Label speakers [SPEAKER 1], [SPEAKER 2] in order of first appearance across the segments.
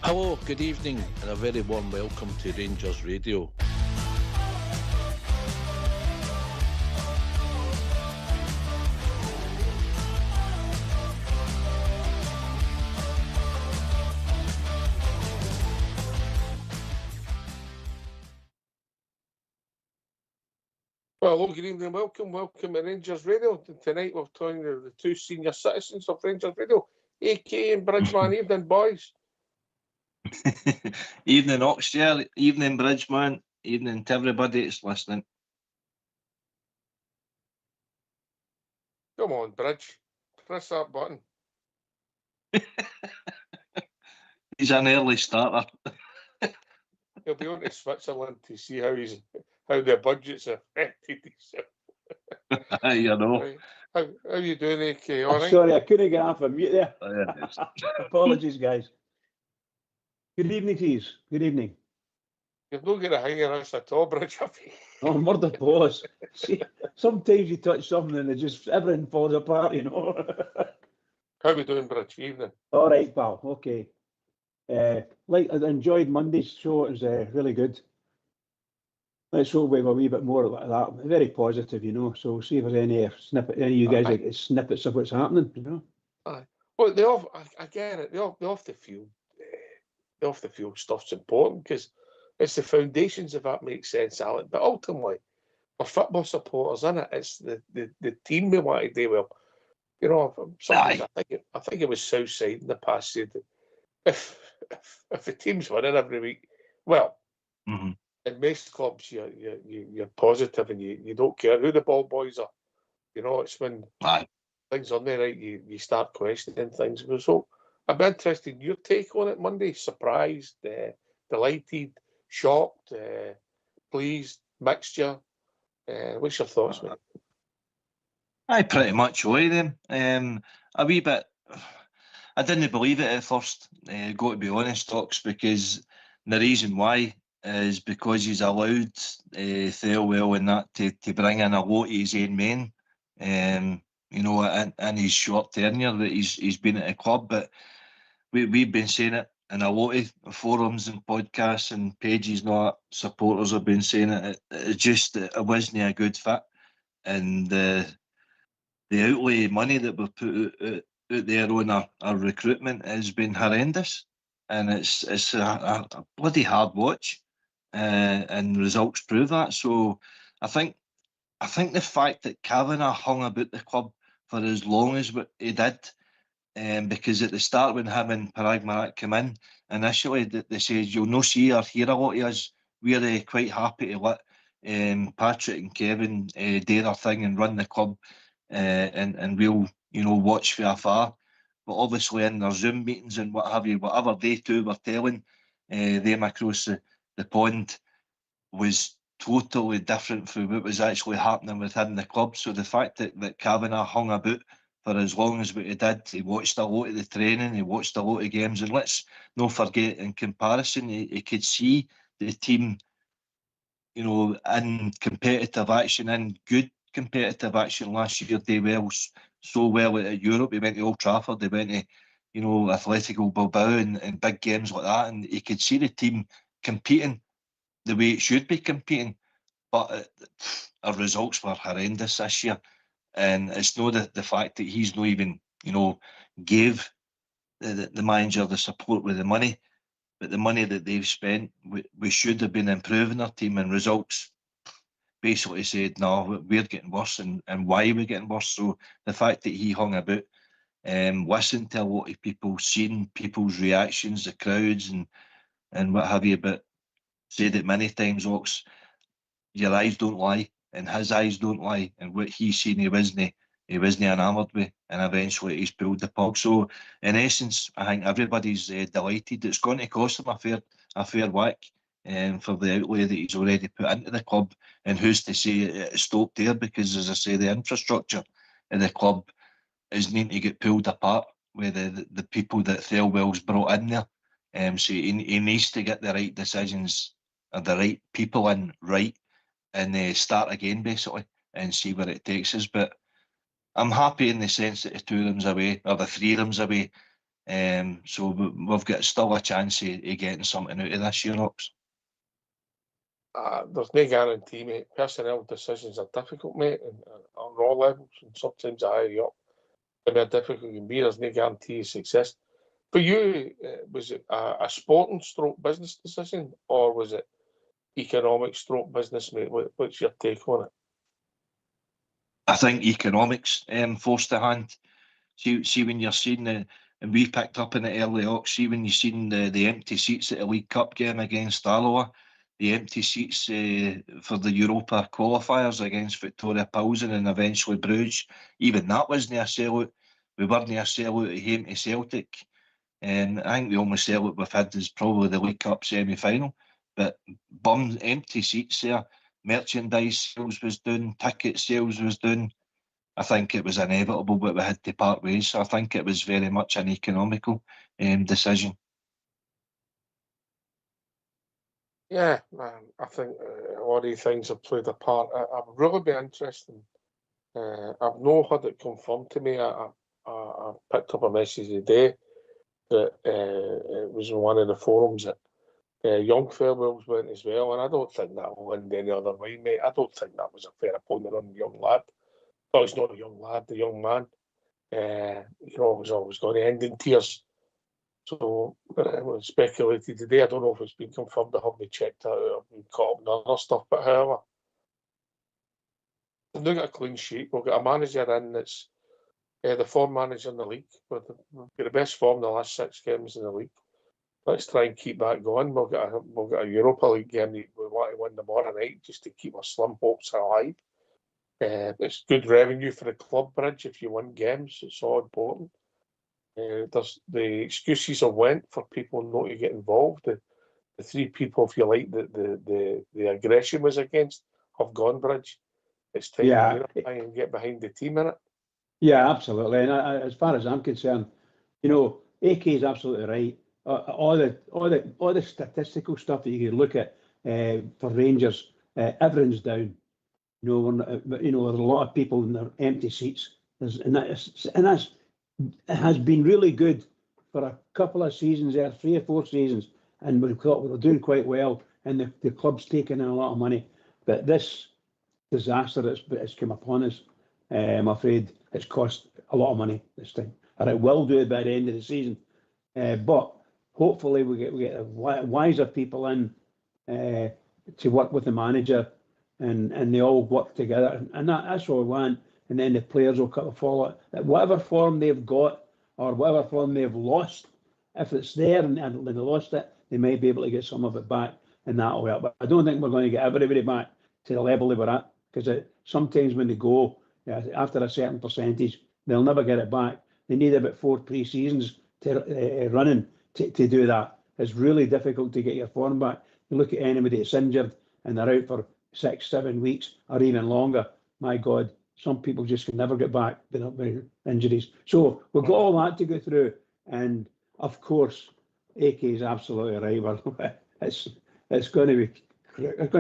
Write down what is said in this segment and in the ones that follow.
[SPEAKER 1] Hello, good evening, and a very warm welcome to Rangers Radio.
[SPEAKER 2] Well, hello, good evening, welcome to Rangers Radio. Tonight we're talking to the two senior citizens of Rangers Radio, aka Bridgeman. Evening, boys.
[SPEAKER 3] Evening, Oxshare. Evening, Bridgeman. Evening to everybody that's listening.
[SPEAKER 2] Come on, Bridge. Press that button.
[SPEAKER 3] He's an early starter.
[SPEAKER 2] He'll be on to Switzerland to see how the budget's affected.
[SPEAKER 3] You know.
[SPEAKER 2] Right. How you doing, AK?
[SPEAKER 4] All right? Sorry, I couldn't get off of mute there. Apologies, guys. Good evening to you. Good evening.
[SPEAKER 2] You've not got a hang of us at all, Bridge.
[SPEAKER 4] Oh, murder pause. See, sometimes you touch something and everything falls apart, you know.
[SPEAKER 2] How we doing, Bridge? Evening.
[SPEAKER 4] All right, pal. Okay. I enjoyed Monday's show. It was really good. Let's hope we have a wee bit more like that. Very positive, you know. So we'll see if there's any snippet, any of you guys get snippets of what's happening, you know.
[SPEAKER 2] Well, I get it. The off the field stuff's important because it's the foundations, if that makes sense, Alan. But ultimately, for football supporters, isn't it? It's the team we want to do well. You know, sometimes I think it was Southside in the past said that if the team's winning every week, well, in most clubs you're positive and you don't care who the ball boys are. You know, it's when things aren't right, you start questioning things. So I'd be interested in your take on it Monday. Surprised, delighted, shocked, pleased, mixture. What's your thoughts, mate?
[SPEAKER 3] I pretty much all of them. A wee bit. I didn't believe it at first. Got to be honest, Ox, because the reason why is because he's allowed Thelwell and that to bring in a lot of his own men. You know, in his short tenure that he's been at a club, but we've been saying it in a lot of forums and podcasts and pages and all that. Supporters have been saying it. It wasn't a good fit, and the outlay money that we've put out there on our recruitment has been horrendous, and it's a bloody hard watch, and results prove that. So I think the fact that Kavanagh hung about the club for as long as what he did, because at the start when him and Parag Marat came in, initially they said, you'll no see or hear a lot of us. We're quite happy to let Patrick and Kevin do their thing and run the club, and we'll, you know, watch from afar. But obviously in their Zoom meetings and what have you, whatever they two were telling them across the pond was totally different from what was actually happening within the club. So the fact that Kavanagh hung about for as long as what he did, he watched a lot of the training, he watched a lot of games, and let's not forget, in comparison, he could see the team, you know, in competitive action, in good competitive action last year. They well, so well at Europe. He went to Old Trafford, they went to, you know, Atletico Bilbao and big games like that, and he could see the team competing the way it should be competing. But our results were horrendous this year, and it's not the fact that he's not even, you know, gave the manager the support with the money, but the money that they've spent, we should have been improving our team, and results basically said, no, we're getting worse, and why we're getting worse. So the fact that he hung about, listened to a lot of people, seen people's reactions, the crowds and what have you, but said it many times, Ox, your eyes don't lie, and his eyes don't lie, and what he's seen he wasn't enamoured with, and eventually he's pulled the plug. So in essence, I think everybody's delighted. It's going to cost him a fair whack for the outlay that he's already put into the club, and who's to say it stopped there, because as I say, the infrastructure in the club is needing to get pulled apart with the people that Thelwell's brought in there. So he needs to get the right decisions, or the right people in right, and start again basically and see where it takes us. But I'm happy in the sense that the 2 of them's away, or the 3 of them's away. So we've got still a chance of getting something out of this year, Ops.
[SPEAKER 2] There's no guarantee, mate. Personnel decisions are difficult, mate, and on all levels, and sometimes higher you up, the more difficult it can be. There's no guarantee of success. For you, was it a sporting stroke business decision, or was it economic stroke business, mate? What's your take on it?
[SPEAKER 3] I think economics forced the hand. See when you're seeing and we picked up in the early Ox, see when you've seen the empty seats at the League Cup game against Alloa, the empty seats for the Europa qualifiers against Victoria Pilsen and eventually Bruges, even that wasn't a sellout. We weren't a sellout at home to Celtic. And I think the only sellout we've had is probably the League Cup semi-final. But empty seats there, merchandise sales was down, ticket sales was down. I think it was inevitable, but we had to part ways. So I think it was very much an economical decision.
[SPEAKER 2] Yeah, man, I think a lot of these things have played a part. I've really been interested. I've not had it confirmed to me. I picked up a message today that it was in one of the forums that young farewells went as well, and I don't think that will end any other way, mate. I don't think that was a fair opponent on the young lad. No, it's not a young lad, the young man. It was always going to end in tears. So it was speculated today. I don't know if it's been confirmed. I haven't checked out. I've been caught up in other stuff. But however, we've now got a clean sheet. We've got a manager in that's the form manager in the league. We've got the best form in the last 6 games in the league. Let's try and keep that going. We've got a Europa League game that we want to win tomorrow night just to keep our slim hopes alive. It's good revenue for the club, Bridge. If you win games, it's all important. There's the excuses have went for people not to get involved. The 3 people, if you like, the aggression was against have gone, Bridge. It's time to unify and get behind the team in it.
[SPEAKER 4] Yeah, absolutely. And as far as I'm concerned, AK is absolutely right. All the statistical stuff that you can look at for Rangers, everyone's down. There's a lot of people in their empty seats, it has been really good for a couple of seasons there, 3 or 4 seasons, and we were doing quite well, and the club's taking in a lot of money. But this disaster that's come upon us, I'm afraid it's cost a lot of money this time, and it will do it by the end of the season. But hopefully we get wiser people in to work with the manager, and they all work together, and that's what we want. And then the players will kind of follow it. Whatever form they've got or whatever form they've lost, if it's there and they lost it, they may be able to get some of it back, and that'll help. But I don't think we're going to get everybody back to the level they were at, because sometimes when they go after a certain percentage, they'll never get it back. They need about 4 pre-seasons to running to do that. It's really difficult to get your form back. You look at anybody that's injured and they're out for 6, 7 weeks or even longer. My God, some people just can never get back with injuries. So we've got all that to go through, and of course, AK is absolutely right. It's going to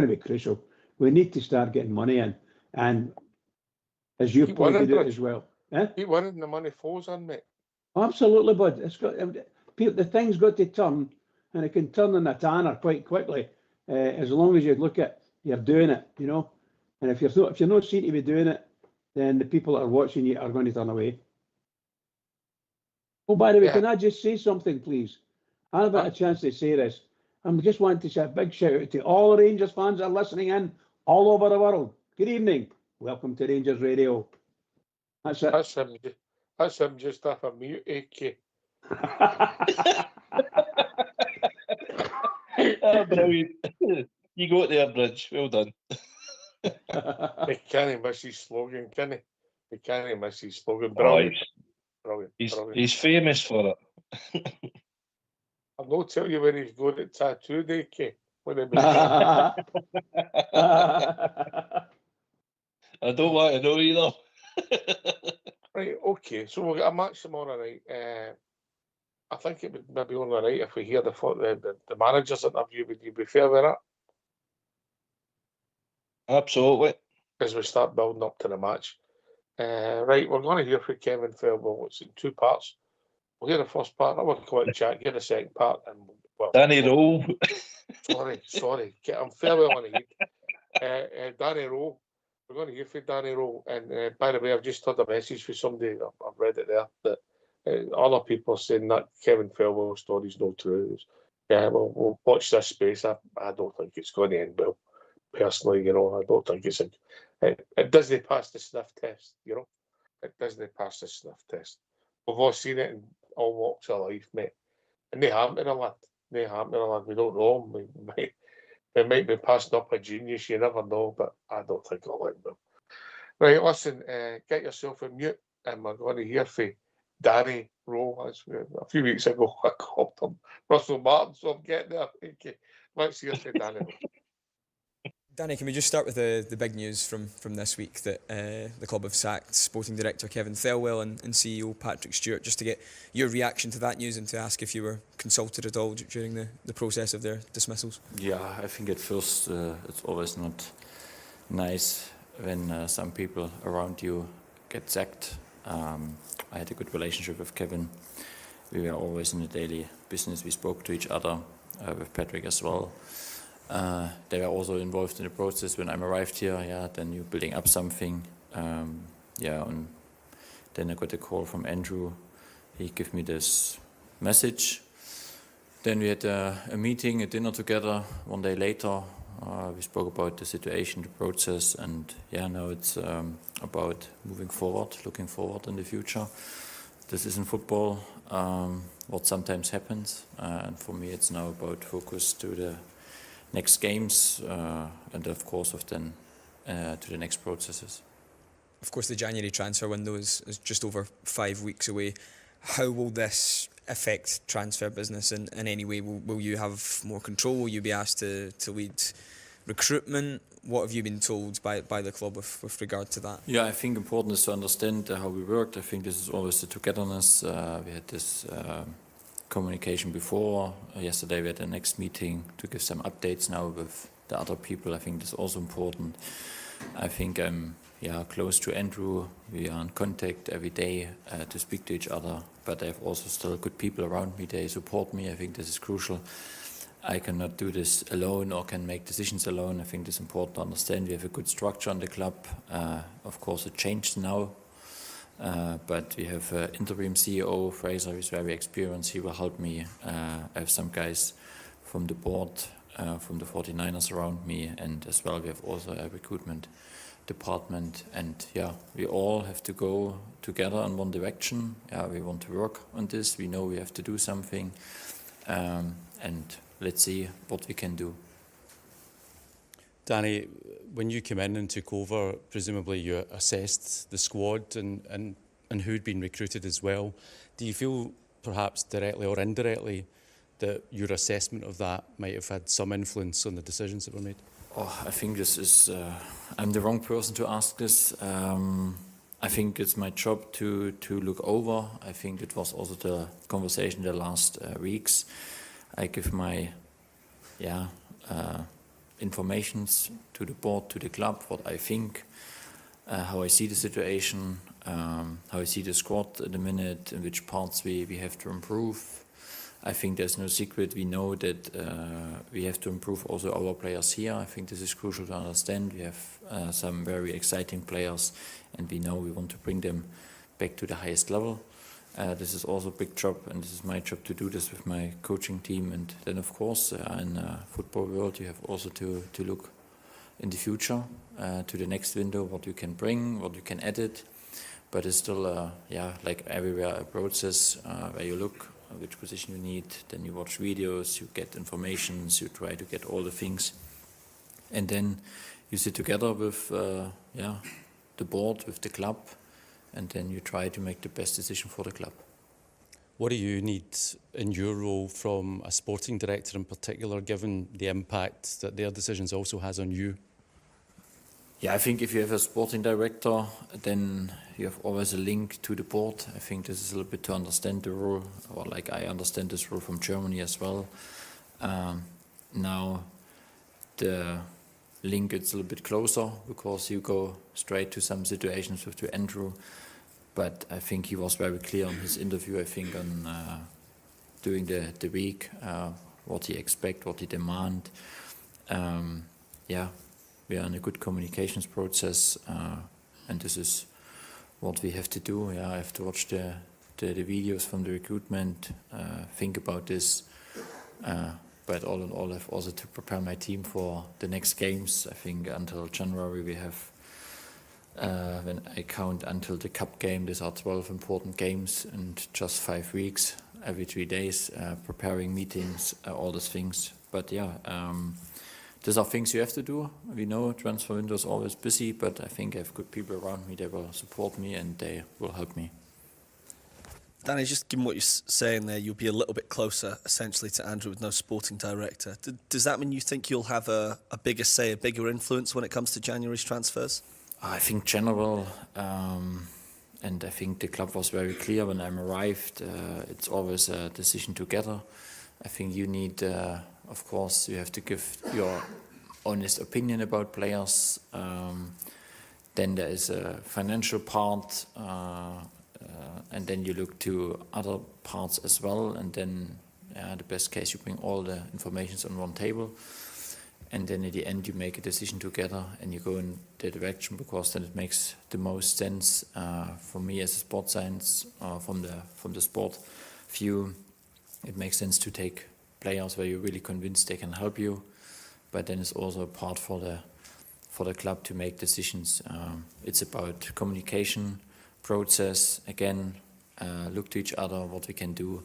[SPEAKER 4] be crucial. We need to start getting money in, and as you pointed out as well,
[SPEAKER 2] keep winning, the money flows in, mate.
[SPEAKER 4] Absolutely, bud. The thing's got to turn, and it can turn in a tanner quite quickly, as long as you look at you're doing it, And if you're not seen to be doing it, then the people that are watching you are going to turn away. Oh, by the way, Can I just say something, please? I haven't had a chance to say this. I'm just wanting to say a big shout out to all Rangers fans that are listening in all over the world. Good evening. Welcome to Rangers Radio. That's it.
[SPEAKER 2] That's him just off a mute, AK.
[SPEAKER 3] Brilliant. You got there, Bridge. Well done.
[SPEAKER 2] He can't miss his slogan, can he? He can't miss his slogan. Brilliant. Brilliant.
[SPEAKER 3] He's famous for it.
[SPEAKER 2] I'll not tell you when he's got it tattooed, AK.
[SPEAKER 3] I don't want to know either.
[SPEAKER 2] Right, okay. So we'll get a match tomorrow night. I think it would maybe only right if we hear the manager's interview. Would you be fair with that?
[SPEAKER 3] Absolutely.
[SPEAKER 2] as we start building up to the match. Right, we're going to hear from Kevin Fairwell. It's in 2 parts. We'll hear the first part. I'm going to come out and chat, hear the second part. And
[SPEAKER 3] Danny Rowe.
[SPEAKER 2] Sorry. I'm fairly on the heat. Danny Rowe. We're going to hear from Danny Rowe. And by the way, I've just heard a message from somebody. I've read it there that other people are saying that Kevin Fairwell story is not true. Yeah, we'll watch this space. I don't think it's going to end well. Personally, I don't think it doesn't pass the sniff test. It doesn't pass the sniff test. We've all seen it in all walks of life, mate. And they happen to the lad. We don't know him. They might be passing up a genius. You never know, but I don't think I'll let them. Right, listen. Get yourself a mute, and we're going to hear from Danny Rowe. A few weeks ago, I called him Russell Martin, so I'm getting there. Okay, let's hear from Danny Rowe.
[SPEAKER 5] Danny, can we just start with the big news from this week that the club have sacked Sporting Director Kevin Thelwell and CEO Patrick Stewart, just to get your reaction to that news and to ask if you were consulted at all during the process of their dismissals?
[SPEAKER 6] Yeah, I think at first it's always not nice when some people around you get sacked. I had a good relationship with Kevin. We were always in the daily business. We spoke to each other, with Patrick as well. They were also involved in the process when I arrived here. Yeah, then you're building up something. And then I got a call from Andrew. He gave me this message. Then we had a meeting, a dinner together. One day later, we spoke about the situation, the process, and now it's about moving forward, looking forward in the future. This is in football, what sometimes happens, and for me it's now about focus to the next games, and of course then to the next processes.
[SPEAKER 5] Of course, the January transfer window is just over 5 weeks away. How will this affect transfer business in any way? Will you have more control? Will you be asked to lead recruitment? What have you been told by the club with regard to that?
[SPEAKER 6] Yeah, I think important is to understand how we worked. I think this is always the togetherness. We had this communication before. Yesterday we had the next meeting to give some updates now with the other people. I think this is also important. I think I'm close to Andrew. We are in contact every day to speak to each other, but I have also still good people around me. They support me. I think this is crucial. I cannot do this alone or can make decisions alone. I think it's important to understand we have a good structure in the club. Of course, it changed now, but we have an interim CEO, Fraser, who is very experienced. He will help me. I have some guys from the board, from the 49ers around me, and as well we have also a recruitment department. And we all have to go together in one direction. We want to work on this. We know we have to do something, and let's see what we can do.
[SPEAKER 7] Danny, when you came in and took over, presumably you assessed the squad and who'd been recruited as well. Do you feel perhaps directly or indirectly that your assessment of that might have had some influence on the decisions that were made?
[SPEAKER 6] I think this is, I'm the wrong person to ask this. I think it's my job to look over. I think it was also the conversation the last weeks. I give my informations to the board, to the club, what I think, how I see the situation, how I see the squad at the minute, in which parts we have to improve. I think there's no secret. We know that we have to improve also our players here. I think this is crucial to understand. We have some very exciting players, and we know we want to bring them back to the highest level. This is also a big job, and this is my job to do this with my coaching team. And then, of course, in the football world, you have also to look in the future, to the next window, what you can bring, what you can edit. But it's still, like everywhere, a process where you look which position you need, then you watch videos, you get informations, you try to get all the things. And then you sit together with the board, with the club, and then you try to make the best decision for the club.
[SPEAKER 7] What do you need in your role from a sporting director in particular, given the impact that their decisions also has on you?
[SPEAKER 6] Yeah, I think if you have a sporting director, then you have always a link to the board. I think this is a little bit to understand the role, or like I understand this role from Germany as well. Now, the link it's a little bit closer because you go straight to some situations with Andrew. But I think he was very clear in his interview, I think, on during the week, what he expect, what he demand. We are in a good communications process, and this is what we have to do. I have to watch the videos from the recruitment, think about this. But all in all, I have also to prepare my team for the next games. I think until January we have, when I count until the cup game, these are 12 important games in just 5 weeks, every 3 days, preparing meetings, all those things. But these are things you have to do. We know transfer window is always busy, but I think I have good people around me. They will support me and they will help me.
[SPEAKER 8] Danny, just given what you're saying there, you'll be a little bit closer, essentially, to Andrew with no sporting director. Does that mean you think you'll have a bigger say, a bigger influence when it comes to January's transfers?
[SPEAKER 6] I think general, and I think the club was very clear when I arrived. It's always a decision together. I think you need, of course, you have to give your honest opinion about players. Then there is a financial part. And then you look to other parts as well, and then the best case you bring all the information on one table, and then at the end you make a decision together and you go in the direction, because then it makes the most sense for me as a sport science, from the sport view. It makes sense to take players where you're really convinced they can help you, but then it's also a part for the club to make decisions. It's about communication process, again, look to each other, what we can do.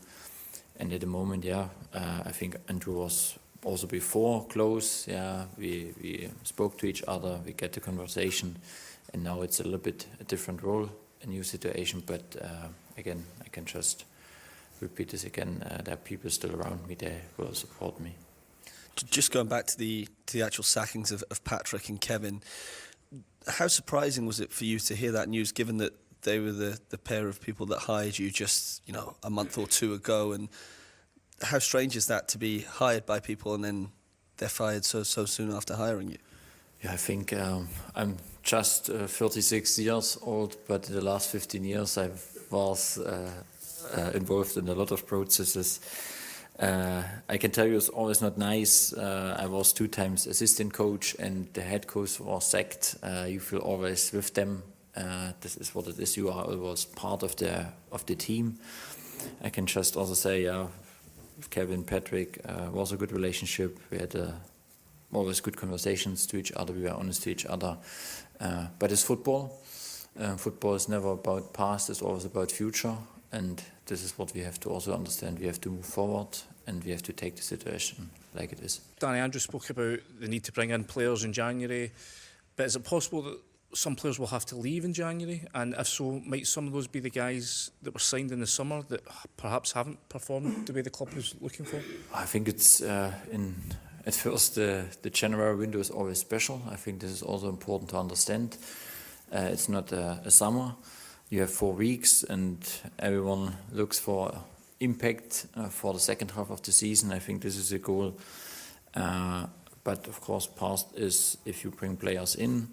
[SPEAKER 6] And at the moment, I think Andrew was also before close. We spoke to each other, we get the conversation, and now it's a little bit a different role, a new situation. But again, I can just repeat this again, there are people still around me, they will support me.
[SPEAKER 8] Just going back to the actual sackings of Patrick and Kevin, how surprising was it for you to hear that news, given that they were the pair of people that hired you just, a month or two ago? And how strange is that, to be hired by people and then they're fired so soon after hiring you?
[SPEAKER 6] Yeah, I think I'm just 36 years old, but in the last 15 years I was involved in a lot of processes. I can tell you it's always not nice. I was 2 times assistant coach and the head coach was sacked. You feel always with them. This is what it is. You are always part of the team. I can just also say, with Kevin, Patrick, was a good relationship. We had always good conversations to each other. We were honest to each other. But it's football. Football is never about past. It's always about future. And this is what we have to also understand. We have to move forward and we have to take the situation like it is.
[SPEAKER 9] Danny, Andrew spoke about the need to bring in players in January. But is it possible that some players will have to leave in January, and if so, might some of those be the guys that were signed in the summer that perhaps haven't performed the way the club was looking for?
[SPEAKER 6] I think it's at first the January window is always special. I think this is also important to understand. It's not a summer. You have 4 weeks, and everyone looks for impact for the second half of the season. I think this is a goal. But of course, past is if you bring players in,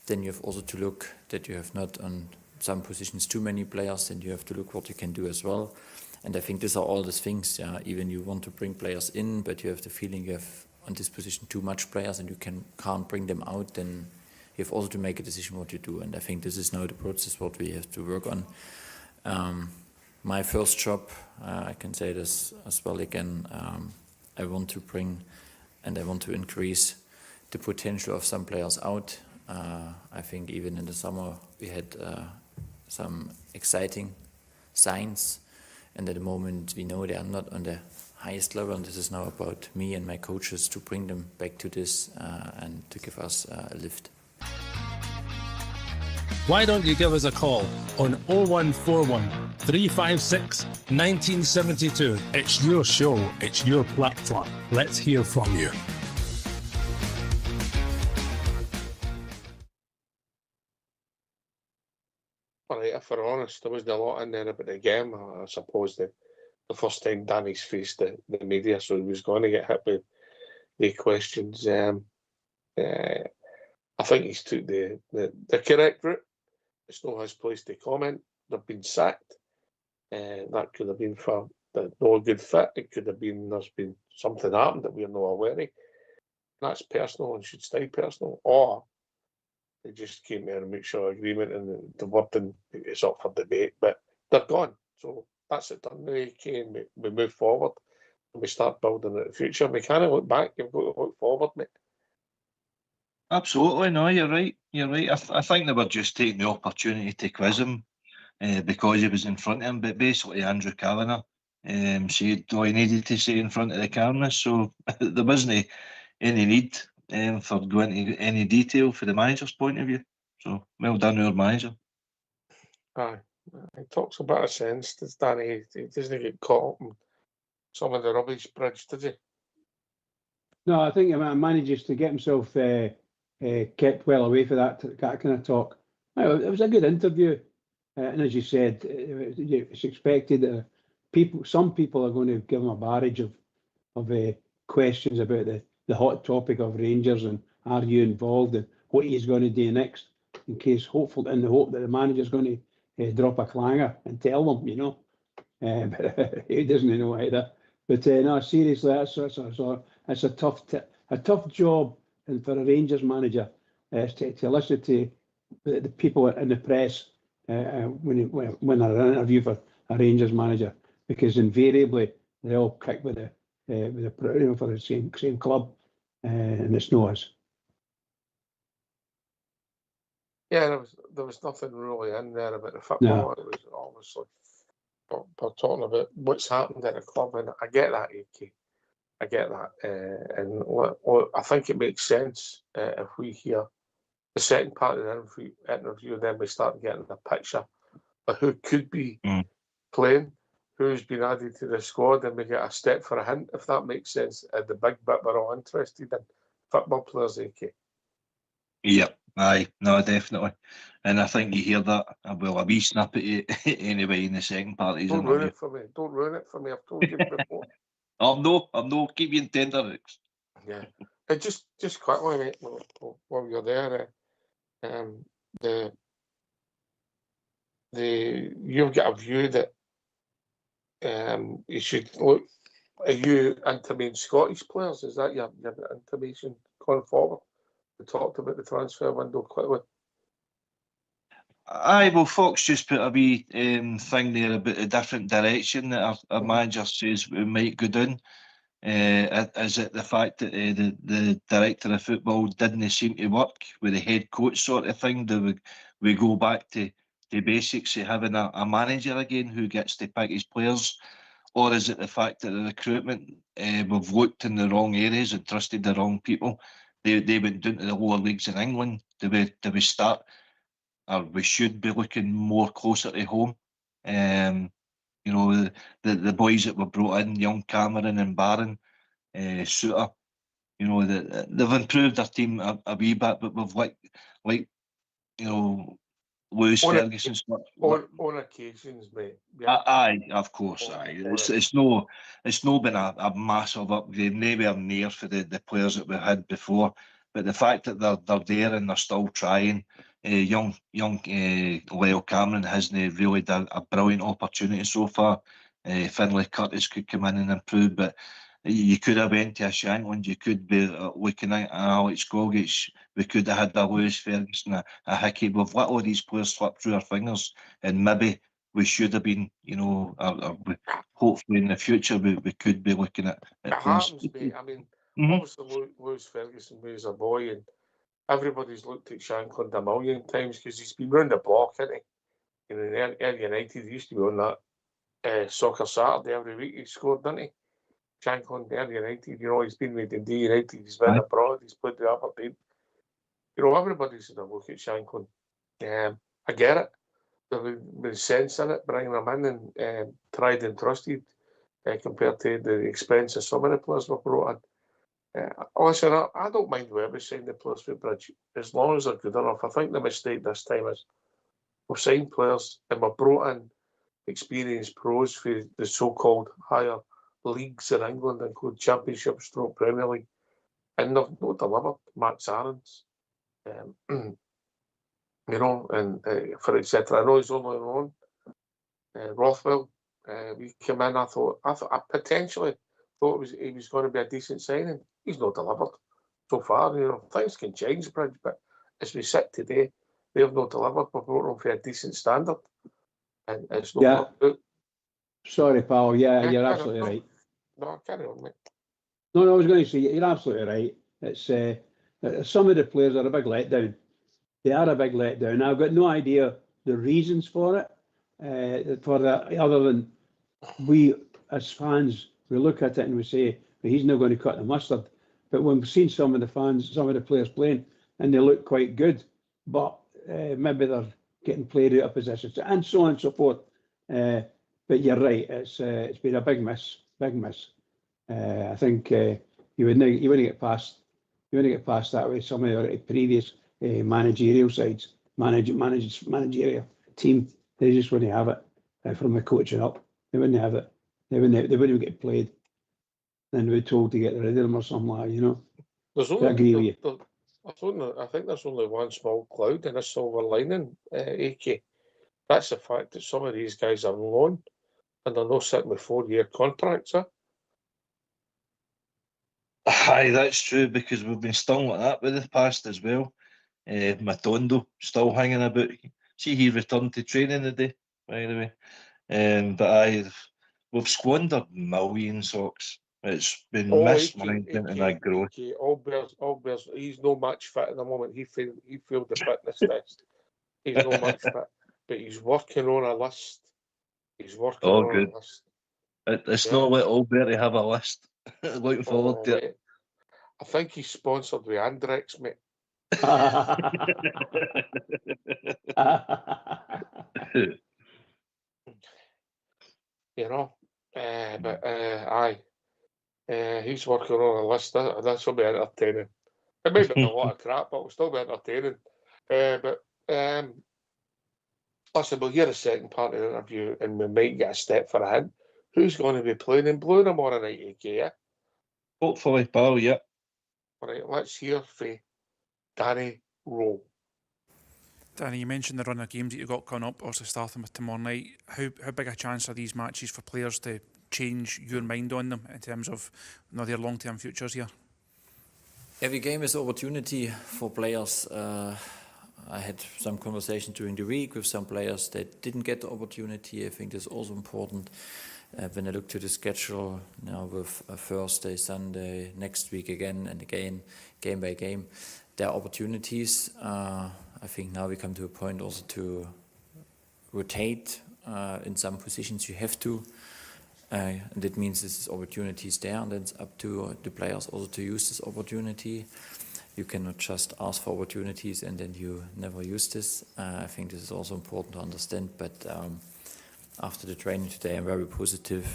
[SPEAKER 6] then you have also to look that you have not on some positions too many players, and you have to look what you can do as well. And I think these are all these things. Even you want to bring players in, but you have the feeling you have on this position too much players and you can't bring them out, then you have also to make a decision what you do. And I think this is now the process what we have to work on. My first job, I can say this as well again, I want to bring and I want to increase the potential of some players out. I think even in the summer we had some exciting signs, and at the moment we know they are not on the highest level, and this is now about me and my coaches to bring them back to this and to give us a lift.
[SPEAKER 10] Why don't you give us a call on 0141 356 1972. It's your show, it's your platform. Let's hear from you.
[SPEAKER 2] All right, if we're honest, there wasn't a lot in there about the game. I suppose the first time Danny's faced the media, so he was going to get hit with the questions. I think he's took the correct route. It's not his place to comment. They've been sacked. That could have been for no good fit. It could have been there's been something happened that we're not aware of. That's personal and should stay personal. Or they just came to a mutual agreement and the wording is up for debate. But they're gone. So that's it done. We move forward and we start building the future. We can't look back. You've got to look forward, mate.
[SPEAKER 3] Absolutely, no, you're right. You're right. I think they were just taking the opportunity to quiz him because he was in front of him. But basically, Andrew Kavanagh said all he needed to say in front of the camera. So there wasn't any need for going into any detail for the manager's point of view. So well done, our manager.
[SPEAKER 2] Aye. He talks a bit of sense, does Danny? He doesn't get caught up in some of the rubbish bridge, does he?
[SPEAKER 4] No, I think he manages to get himself kept well away from that kind of talk. It was a good interview, and as you said, it's expected that some people are going to give him a barrage of questions about the hot topic of Rangers and are you involved and what he's going to do next, in the hope that the manager's going to drop a clanger and tell them, you know. But he doesn't know either. But no, seriously, it's a tough job, and for a Rangers manager to listen to the people in the press when they're interviewed for a Rangers manager, because invariably they all kick with the for the same club, and it's not us.
[SPEAKER 2] Yeah, there was nothing really in there about the football.
[SPEAKER 4] No.
[SPEAKER 2] It was obviously we're talking about what's happened at the club, and I get that, AK. I get that, and I think it makes sense if we hear the second part of the interview, then we start getting a picture of who could be playing, who's been added to the squad, and we get a step for a hint, if that makes sense. The big bit we're all interested in football players, AK.
[SPEAKER 3] Yep, aye, no, definitely. And I think you hear that, well, a wee snippet anyway in the second part of his
[SPEAKER 2] Don't
[SPEAKER 3] interview.
[SPEAKER 2] ruin it for me. Don't ruin it for me. I've told you before.
[SPEAKER 3] I'm no, keep you in tender.
[SPEAKER 2] Yeah. Just quickly, mate, while you're there, you've got a view that you should look. Are you intimating Scottish players? Is that your intimation going forward? We talked about the transfer window quickly.
[SPEAKER 3] Aye, well, Fox just put a wee thing there about a different direction that our manager says we might go down. Is it the fact that the director of football didn't seem to work with the head coach sort of thing? Do we go back to the basics of having a manager again who gets to pick his players? Or is it the fact that the recruitment, we've looked in the wrong areas and trusted the wrong people? They went down to the lower leagues in England. Do we start, or we should be looking more closer to home? You know, the boys that were brought in, young Cameron and Barron, Suter, you know, they've improved their team a wee bit, but we've like you know, Lewis Ferguson.
[SPEAKER 2] On occasions, mate.
[SPEAKER 3] Yeah. Aye, of course. Aye, it's no been a massive upgrade, nowhere near for the players that we had before. But the fact that they're there and they're still trying, young Lyle Cameron hasn't really done a brilliant opportunity so far. Finlay Curtis could come in and improve, but you could have went to a Shankland. You could be looking at Alex Gogic. We could have had a Lewis Ferguson, a Hickey. We've let all these players slip through our fingers, and maybe we should have been, you know, hopefully in the future we could be looking at
[SPEAKER 2] it happens, mate. I mean, obviously Lewis Ferguson was a boy, and everybody's looked at Shankland a million times because he's been round the block, hasn't he? You know, in United, he used to be on that Soccer Saturday every week. He scored, didn't he? Shankland, Air United, you know, he's been with Dundee United, he's been abroad, he's played with Aberdeen. You know, everybody's had a look at Shankland. I get it. There was sense in it, bringing them in and tried and trusted compared to the expense of some of the players were brought in. Listen, I don't mind whoever signed the players for Bridge, as long as they're good enough. I think the mistake this time is we've signed players and we've brought in experienced pros for the so-called higher leagues in England, include Championship, Premier League, and they've not delivered. Max Aarons, you know, and for etc. I know he's only on Rothwell. We came in. I thought I potentially thought he was going to be a decent signing. He's not delivered so far. You know, things can change, Bridge, but as we sit today, they have not delivered. We've brought them for a decent standard, and it's not worked out.
[SPEAKER 4] Sorry, pal. Yeah,
[SPEAKER 2] Yeah,
[SPEAKER 4] you're
[SPEAKER 2] carry
[SPEAKER 4] absolutely
[SPEAKER 2] on.
[SPEAKER 4] right.
[SPEAKER 2] No, carry on, mate.
[SPEAKER 4] No, I was going to say you're absolutely right. It's some of the players are a big letdown. They are a big letdown. I've got no idea the reasons for it. For that, other than we as fans, we look at it and we say, well, he's not going to cut the mustard. But when we've seen some of the fans, some of the players playing, and they look quite good, but maybe they're getting played out of position, and so on and so forth. But you're right. It's been a big miss. Big miss. I think you wouldn't get past that with some of the previous managerial sides, managerial team. They just wouldn't have it from the coaching up. They wouldn't have it. They wouldn't get played. Then we're told to get rid of them or something like that, you know.
[SPEAKER 2] There's
[SPEAKER 4] I
[SPEAKER 2] only,
[SPEAKER 4] agree with you.
[SPEAKER 2] I think there's only one small cloud in a silver lining, AK. That's the fact that some of these guys are on loan and they're not sitting with 4-year contracts.
[SPEAKER 3] Aye, that's true, because we've been stung like that with the past as well. Matondo still hanging about. See, he returned to training today, by the way. But we've squandered millions, Socks. It's been mismanagement and that growth.
[SPEAKER 2] Albers, he's no match fit at the moment. He failed the fitness test. He's no match fit, but he's working on a list. He's working on
[SPEAKER 3] Good.
[SPEAKER 2] a list.
[SPEAKER 3] It's not let Alberti have a list. Looking forward to it.
[SPEAKER 2] Mate. I think he's sponsored with Andrex, mate. You know, but aye, he's working on a list. That will be entertaining. It may be a lot of crap, but it'll still be entertaining. Listen, we'll hear a second part of the interview, and we might get a step for a hint. Who's going to be playing in blue tomorrow night, AK? Yeah?
[SPEAKER 3] Hopefully, pal. Yeah.
[SPEAKER 2] All right, let's hear from Danny Rowe.
[SPEAKER 11] Danny, you mentioned the run of games that you've got coming up, also starting with tomorrow night. How big a chance are these matches for players to change your mind on them in terms of their long-term futures here?
[SPEAKER 6] Every game is an opportunity for players. I had some conversation during the week with some players that didn't get the opportunity. I think that's also important. When I look to the schedule now with Thursday, Sunday, next week again and again, game by game, there are opportunities. I think now we come to a point also to rotate in some positions. You have to. And that means there's opportunities there, and then it's up to the players also to use this opportunity. You cannot just ask for opportunities and then you never use this. I think this is also important to understand, but after the training today, I'm very positive.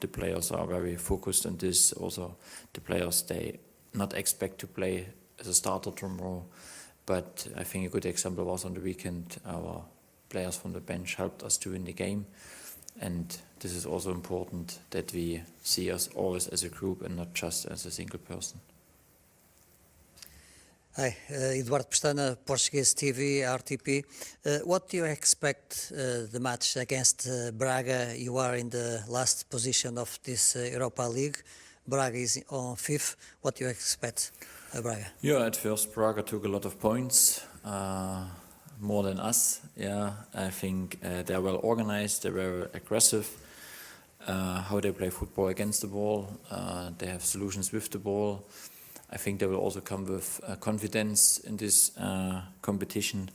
[SPEAKER 6] The players are very focused on this. Also, the players, they not expect to play as a starter tomorrow, but I think a good example was on the weekend. Our players from the bench helped us to win the game, and this is also important that we see us always as a group and not just as a single person.
[SPEAKER 12] Hi, Eduardo Pestana, Portuguese TV, RTP. What do you expect the match against Braga? You are in the last position of this Europa League. Braga is on 5th. What do you expect, Braga?
[SPEAKER 6] Yeah, at first Braga took a lot of points, more than us. Yeah, I think they're well organized, they're very aggressive. How they play football against the ball, they have solutions with the ball. I think they will also come with confidence in this competition.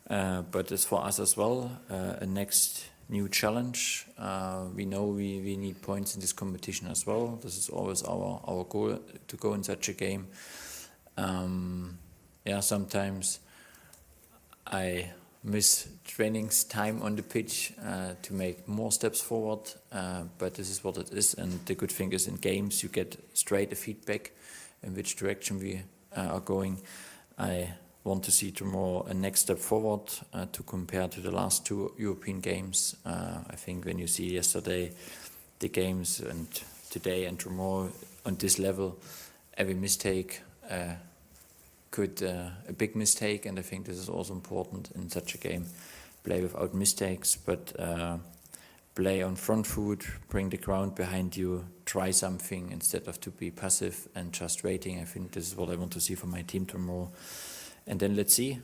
[SPEAKER 6] But it's for us as well, a next new challenge. We know we need points in this competition as well. This is always our goal, to go in such a game. Sometimes I miss trainings time on the pitch to make more steps forward, but this is what it is. And the good thing is in games you get straight a feedback in which direction we are going. I want to see tomorrow a next step forward to compare to the last 2 European games. I think when you see yesterday the games and today and tomorrow on this level, every mistake a big mistake, and I think this is also important in such a game. Play without mistakes, but play on front foot, bring the ground behind you, try something instead of to be passive and just waiting. I think this is what I want to see from my team tomorrow. And then let's see,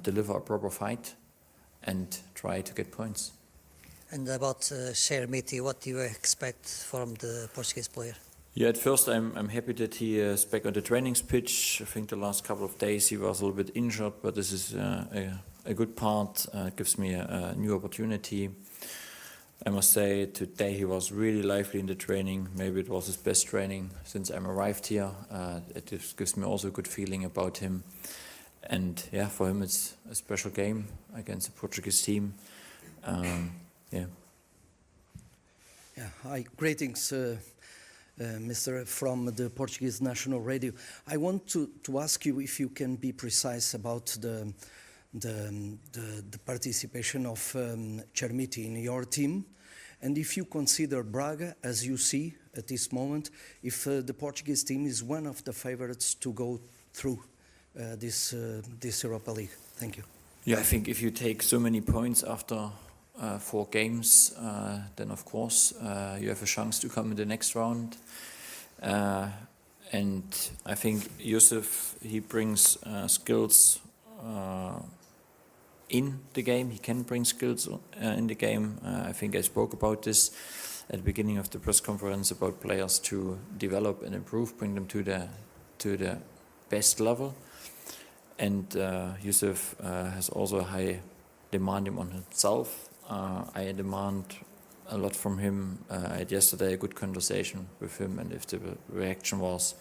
[SPEAKER 6] deliver a proper fight and try to get points.
[SPEAKER 12] And about Chermiti, what do you expect from the Portuguese player?
[SPEAKER 6] Yeah, at first I'm happy that he is back on the training pitch. I think the last couple of days he was a little bit injured, but this is a good part. It gives me a new opportunity. I must say today he was really lively in the training. Maybe it was his best training since I'm arrived here. It gives me also a good feeling about him. And yeah, for him it's a special game against the Portuguese team.
[SPEAKER 13] Hi, greetings, Mr. from the Portuguese National Radio. I want to ask you if you can be precise about the participation of Chermiti in your team, and if you consider Braga, as you see at this moment, if the Portuguese team is one of the favorites to go through this Europa League. Thank you.
[SPEAKER 6] Yeah, I think if you take so many points after 4 games, then of course you have a chance to come in the next round. And I think Yusuf, he brings skills in the game. He can bring skills in the game. I think I spoke about this at the beginning of the press conference about players to develop and improve, bring them to the best level. And Yusuf has also a high demand on himself. I demand a lot from him. I had yesterday a good conversation with him, and if the reaction was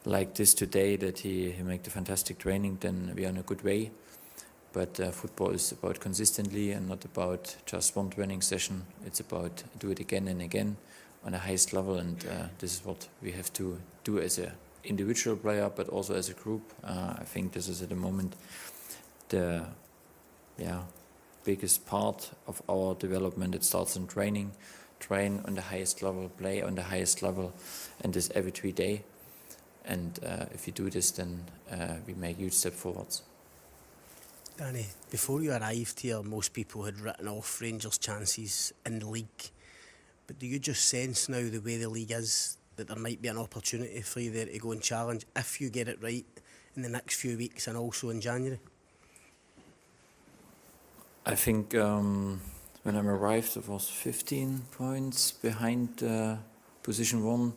[SPEAKER 6] like this today, that he made a fantastic training, then we are in a good way. But football is about consistently and not about just one training session. It's about do it again and again on the highest level, and this is what we have to do as an individual player, but also as a group. I think this is at the moment the biggest part of our development. It starts in training, train on the highest level, play on the highest level, and this every 3 days. And if you do this, then we make huge step forwards.
[SPEAKER 14] Danny, before you arrived here, most people had written off Rangers' chances in the league. But do you just sense now, the way the league is, that there might be an opportunity for you there to go and challenge if you get it right in the next few weeks and also in January?
[SPEAKER 6] I think when I arrived, it was 15 points behind position 1.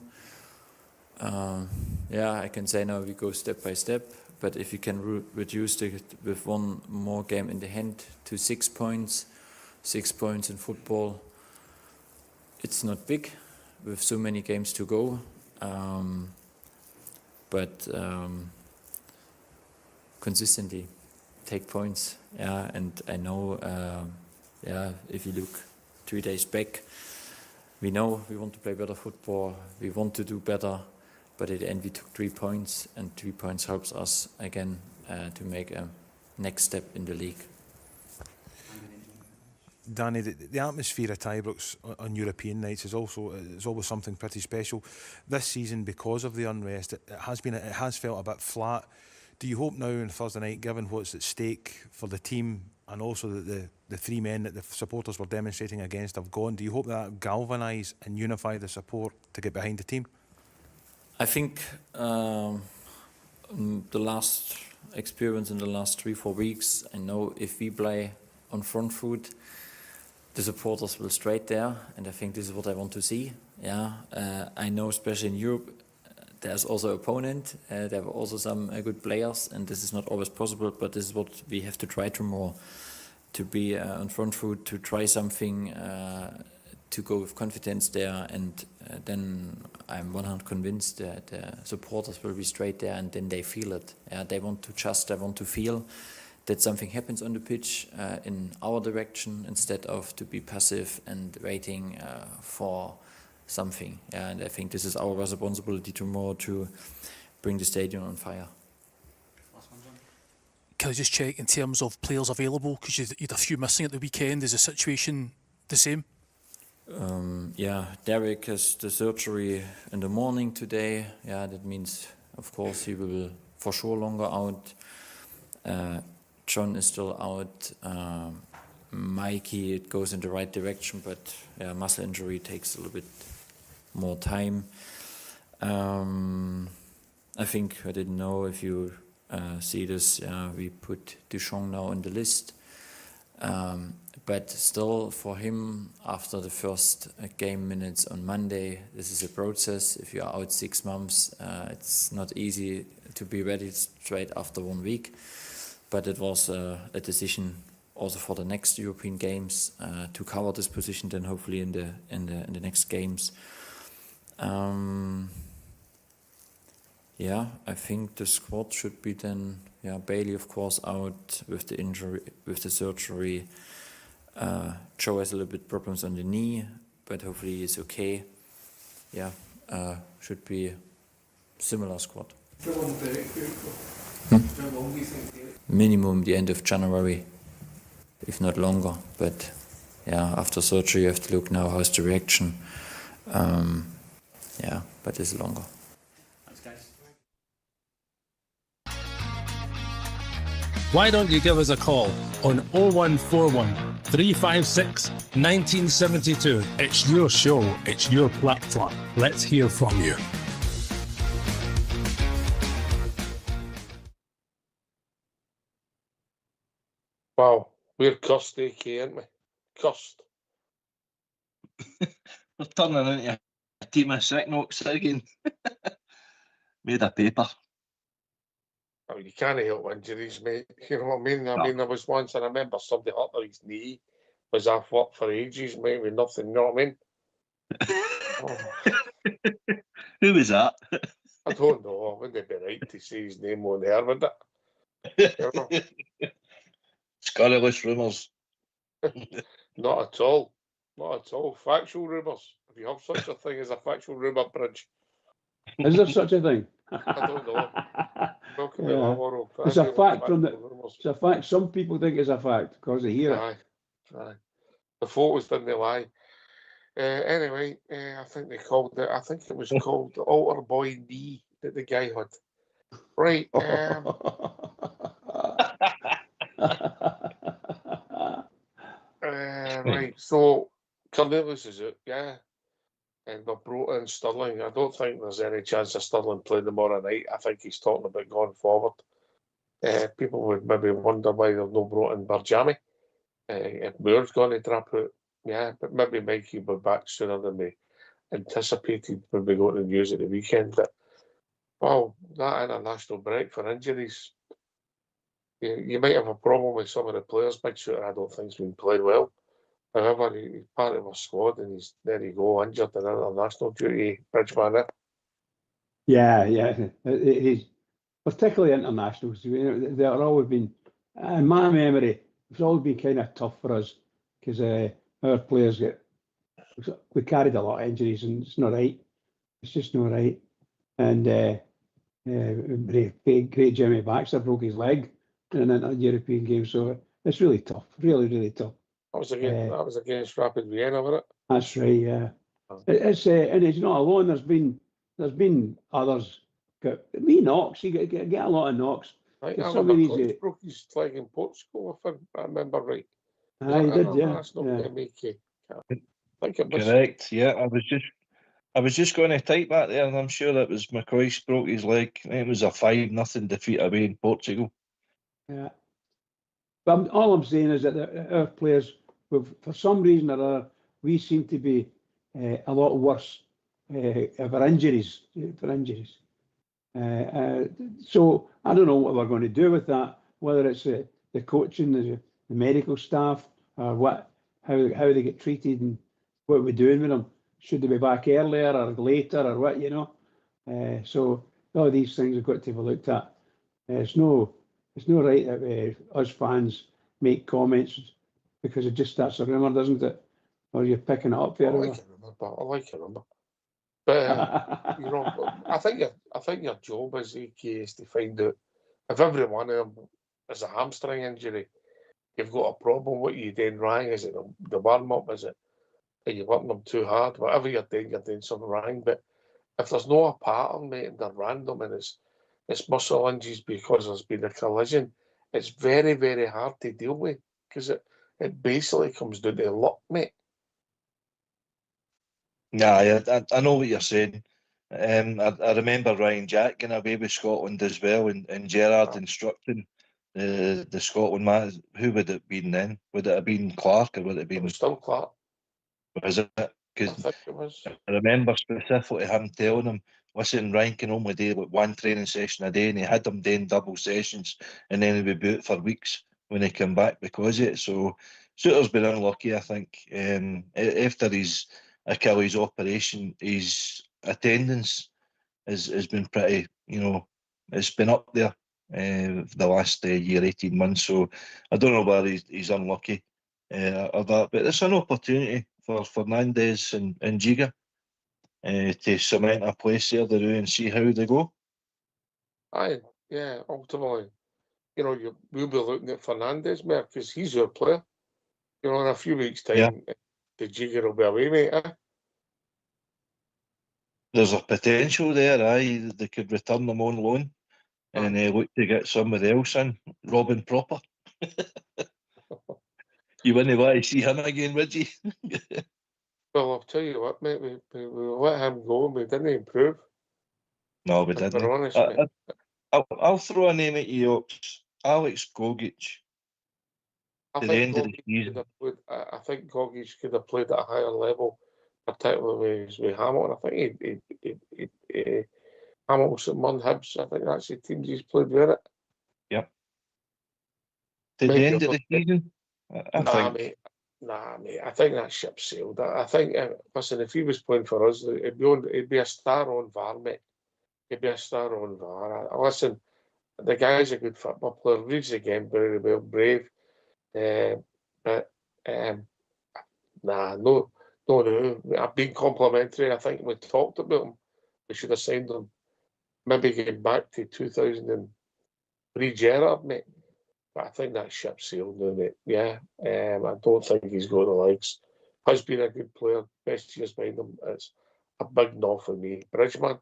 [SPEAKER 6] I can say now we go step by step, but if you can reduce it with 1 more game in the hand to 6 points, 6 points in football, it's not big with so many games to go. But consistently take points, and I know, if you look 3 days back, we know we want to play better football, we want to do better, but at the end we took 3 points, and 3 points helps us again to make a next step in the league.
[SPEAKER 15] Danny, the atmosphere at Ibrox on European nights is always something pretty special. This season, because of the unrest, it has felt a bit flat. Do you hope now on Thursday night, given what's at stake for the team and also that the 3 men that the supporters were demonstrating against have gone, do you hope that galvanise and unify the support to get behind the team?
[SPEAKER 6] I think the last experience in the last 3-4 weeks, I know if we play on front foot, the supporters will straight there, and I think this is what I want to see. I know especially in Europe there's also opponent, there were also some good players, and this is not always possible, but this is what we have to try tomorrow, to be on front foot, to try something, to go with confidence there, and then I'm 100% convinced that the supporters will be straight there, and then they feel it. They want to trust, they want to feel that something happens on the pitch in our direction, instead of to be passive and waiting for something. And I think this is our responsibility tomorrow, to bring the stadium on fire.
[SPEAKER 16] Can I just check in terms of players available, because you had a few missing at the weekend, is the situation the same?
[SPEAKER 6] Derek has the surgery in the morning today. Yeah, that means, of course, he will for sure longer out. John is still out. Mikey, it goes in the right direction, but muscle injury takes a little bit more time. I think, I didn't know if you see this, we put Duchamp now on the list. But still, for him, after the first game minutes on Monday, this is a process. If you are out 6 months, it's not easy to be ready straight after 1 week. But it was a decision also for the next European games to cover this position. Then hopefully in the next games. I think the squad should be then. Bailey, of course, out with the injury, with the surgery. Joe has a little bit problems on the knee, but hopefully he's okay. Should be similar squad. Minimum the end of January, if not longer. But after surgery you have to look now how's the reaction. But it's longer.
[SPEAKER 10] Why don't you give us a call on 0141 356 1972? It's your show, it's your platform. Let's hear from you.
[SPEAKER 2] Wow, we're cursed, AK, aren't we? Cursed.
[SPEAKER 3] We're turning into a team of sick knocks again. Made of paper.
[SPEAKER 2] Oh, you can't help injuries, mate. You know what I mean? I mean, there was once, I remember somebody hurt his knee, was off work for ages, mate, with nothing, you know what I mean?
[SPEAKER 3] Who was that?
[SPEAKER 2] I don't know. Wouldn't it be right to say his name on there, would it? You know?
[SPEAKER 3] Scurrilous rumours.
[SPEAKER 2] Not at all. Not at all. Factual rumours. If you have such a thing as a factual rumour bridge.
[SPEAKER 4] Is there such a thing?
[SPEAKER 2] I don't know.
[SPEAKER 4] It's a fact from the. It's a fact. Some people think it's a fact because they hear it.
[SPEAKER 2] Aye. The photos didn't lie. Anyway, I think they called it. I think it was called the altar boy knee that the guy had. Right. Right. So Cornelius is it, and they've brought in Sterling. I don't think there's any chance of Sterling playing tomorrow night. I think he's talking about going forward. People would maybe wonder why they've not brought in Barjami. If Moore's going to drop out, but maybe Mikey will be back sooner than they anticipated when we got the news at the weekend. But, well, that international break for injuries, you might have a problem with some of the players. Big Shooter, I don't think, has been playing well. However, he's part of our squad, and he's there you go, injured in international duty, Bridgeman.
[SPEAKER 4] Yeah. He's particularly internationals. They've always been, in my memory, it's always been kind of tough for us because our players we carried a lot of injuries, and it's not right. It's just not right. And great Jimmy Baxter broke his leg in an European game, so it's really tough, really tough.
[SPEAKER 2] That was against Rapid Vienna, wasn't it?
[SPEAKER 4] That's right. Yeah, it's and it's not alone. There's been others. Me knocks. You get a lot of knocks.
[SPEAKER 2] I remember broke his leg in Portugal, if I remember right.
[SPEAKER 4] He did, yeah.
[SPEAKER 2] That's not MAK. I think it was.
[SPEAKER 3] Correct. Yeah, I was just going to type that there, and I'm sure it was McCoy broke his leg. I think it was a 5-0 defeat away in Portugal.
[SPEAKER 4] Yeah. But all I'm saying is that our players, for some reason or other, we seem to be a lot worse for injuries. So I don't know what we're going to do with that. Whether it's the coaching, the medical staff, or how they get treated, and what we're doing with them. Should they be back earlier or later, or what, you know? So all these things have got to be looked at. It's no right that us fans make comments because it just starts a rumour, doesn't it? Or you're picking it up for
[SPEAKER 2] I like a rumour. But you know, I think your job as AK is to find out if every one of them is a hamstring injury, you've got a problem. What are you doing wrong? Is it the warm up? Is it are you working them too hard? Whatever you're doing something wrong. But if there's no a pattern, mate, and they're random and it's muscle injuries because there's been a collision, it's very, very hard to deal with because it basically comes down to luck, mate.
[SPEAKER 3] Yeah, I know what you're saying. I remember Ryan Jack getting away with Scotland as well, and Gerrard instructing the Scotland man. Who would it have been then? Would it have been Clark or would it have
[SPEAKER 2] It
[SPEAKER 3] been?
[SPEAKER 2] was still Clark.
[SPEAKER 3] Was it?
[SPEAKER 2] I
[SPEAKER 3] Because
[SPEAKER 2] think it was.
[SPEAKER 3] I remember specifically him telling him, listen, Ryan can only do like one training session a day, and he had him doing double sessions, and then he would be out for weeks when he came back because of it. So Suter's been unlucky, I think. After his Achilles operation, his attendance has been pretty, it's been up there the last year, 18 months. So I don't know whether he's unlucky or that, but it's an opportunity for Fernandes and Giga to cement a place there and see how they go.
[SPEAKER 2] Aye, yeah, ultimately, we'll be looking at Fernandes, mate, because he's your player. In a few weeks' time,
[SPEAKER 3] Yeah.
[SPEAKER 2] the Jigger will be away, mate.
[SPEAKER 3] There's a potential there, aye. They could return them on loan and look to get somebody else in, Robin Proper. You wouldn't want to see him again, would you?
[SPEAKER 2] Well, I'll tell you what, mate, we let him go and we didn't improve.
[SPEAKER 3] No, we
[SPEAKER 2] If
[SPEAKER 3] didn't.
[SPEAKER 2] we're honest, mate.
[SPEAKER 3] I'll throw a name at you, Ox. Alex Gogic.
[SPEAKER 2] I
[SPEAKER 3] To the
[SPEAKER 2] think
[SPEAKER 3] end of the
[SPEAKER 2] Gogic
[SPEAKER 3] season.
[SPEAKER 2] I think Gogic could have played at a higher level, particularly with Hamilton. I think he Hamilton, Mon Hibs, I think that's the teams he's played with it.
[SPEAKER 3] Yep. To the
[SPEAKER 2] Maybe
[SPEAKER 3] end of the season, I think.
[SPEAKER 2] Mate. I think that ship sailed. I think, listen, if he was playing for us, he'd be a star on VAR, mate. He'd be a star on VAR. Listen, the guy's a good football player, reads the game very well, brave. But no. I've been complimentary. I think we talked about him. We should have signed him. Maybe getting back to 2003 Gerrard, mate. But I think that ship sailed now, mate. Yeah, I don't think he's got the legs. Has been a good player. Best years behind him. It's a big no for me. Bridgeman.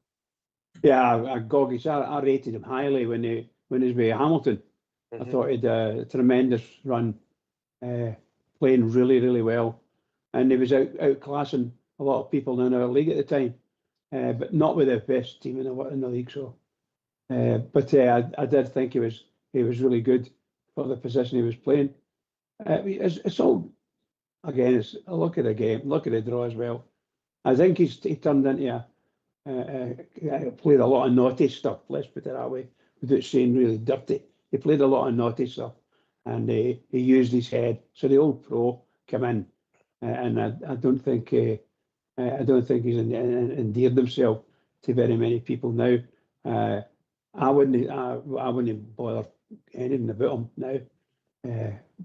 [SPEAKER 4] Yeah, Gogic. I rated him highly when he was with Hamilton. I thought he'd a tremendous run, playing really, really well, and he was outclassing a lot of people in our league at the time, but not with the best team in the league. So, but I did think he was really good for the position he was playing. It's all, again, it's a look at the game, look at the draw as well. I think he turned into played a lot of naughty stuff. Let's put it that way, without saying really dirty. He played a lot of naughty stuff, and he used his head. So the old pro came in, and I don't think he's endeared himself to very many people now. I wouldn't bother anything about him now.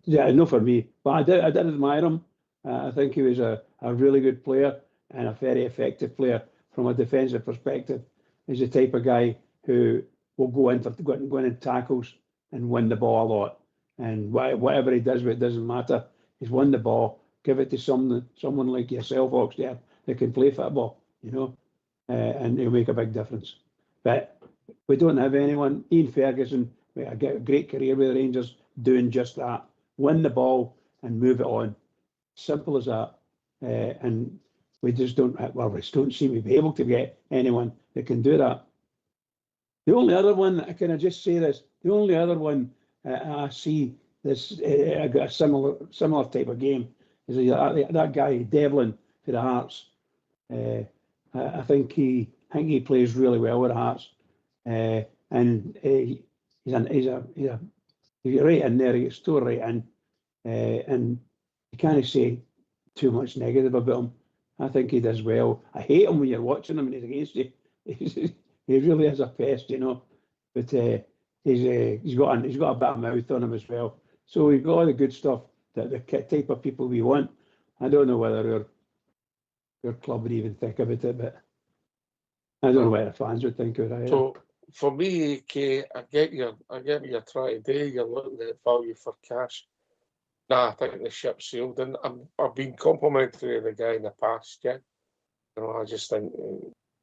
[SPEAKER 4] Yeah, no for me. But I did admire him. I think he was a really good player and a very effective player from a defensive perspective. He's the type of guy who will go in tackles and win the ball a lot. And whatever he does, it doesn't matter. He's won the ball. Give it to someone like yourself, Ox, there, that can play football, and he'll make a big difference. But we don't have anyone. Ian Ferguson, a great career with the Rangers, doing just that. Win the ball and move it on. Simple as that. And we just don't seem to be able to get anyone that can do that. The only other one, can I just say this? The only other one I see this a similar type of game is that guy Devlin for the Hearts. I think he plays really well with the Hearts, and he's right in there. He's still right in, and you can't say too much negative about him. I think he does well. I hate him when you're watching him and he's against you. He really is a pest, But he's got a bit of mouth on him as well. So we've got all the good stuff that the type of people we want. I don't know whether our club would even think about it, but I don't know what the fans would think of it either.
[SPEAKER 2] So for me, Kay, I get what you're trying to do. You're looking at value for cash. Nah, I think the ship sailed, and I've been complimentary of the guy in the past, yeah. You know, I just think,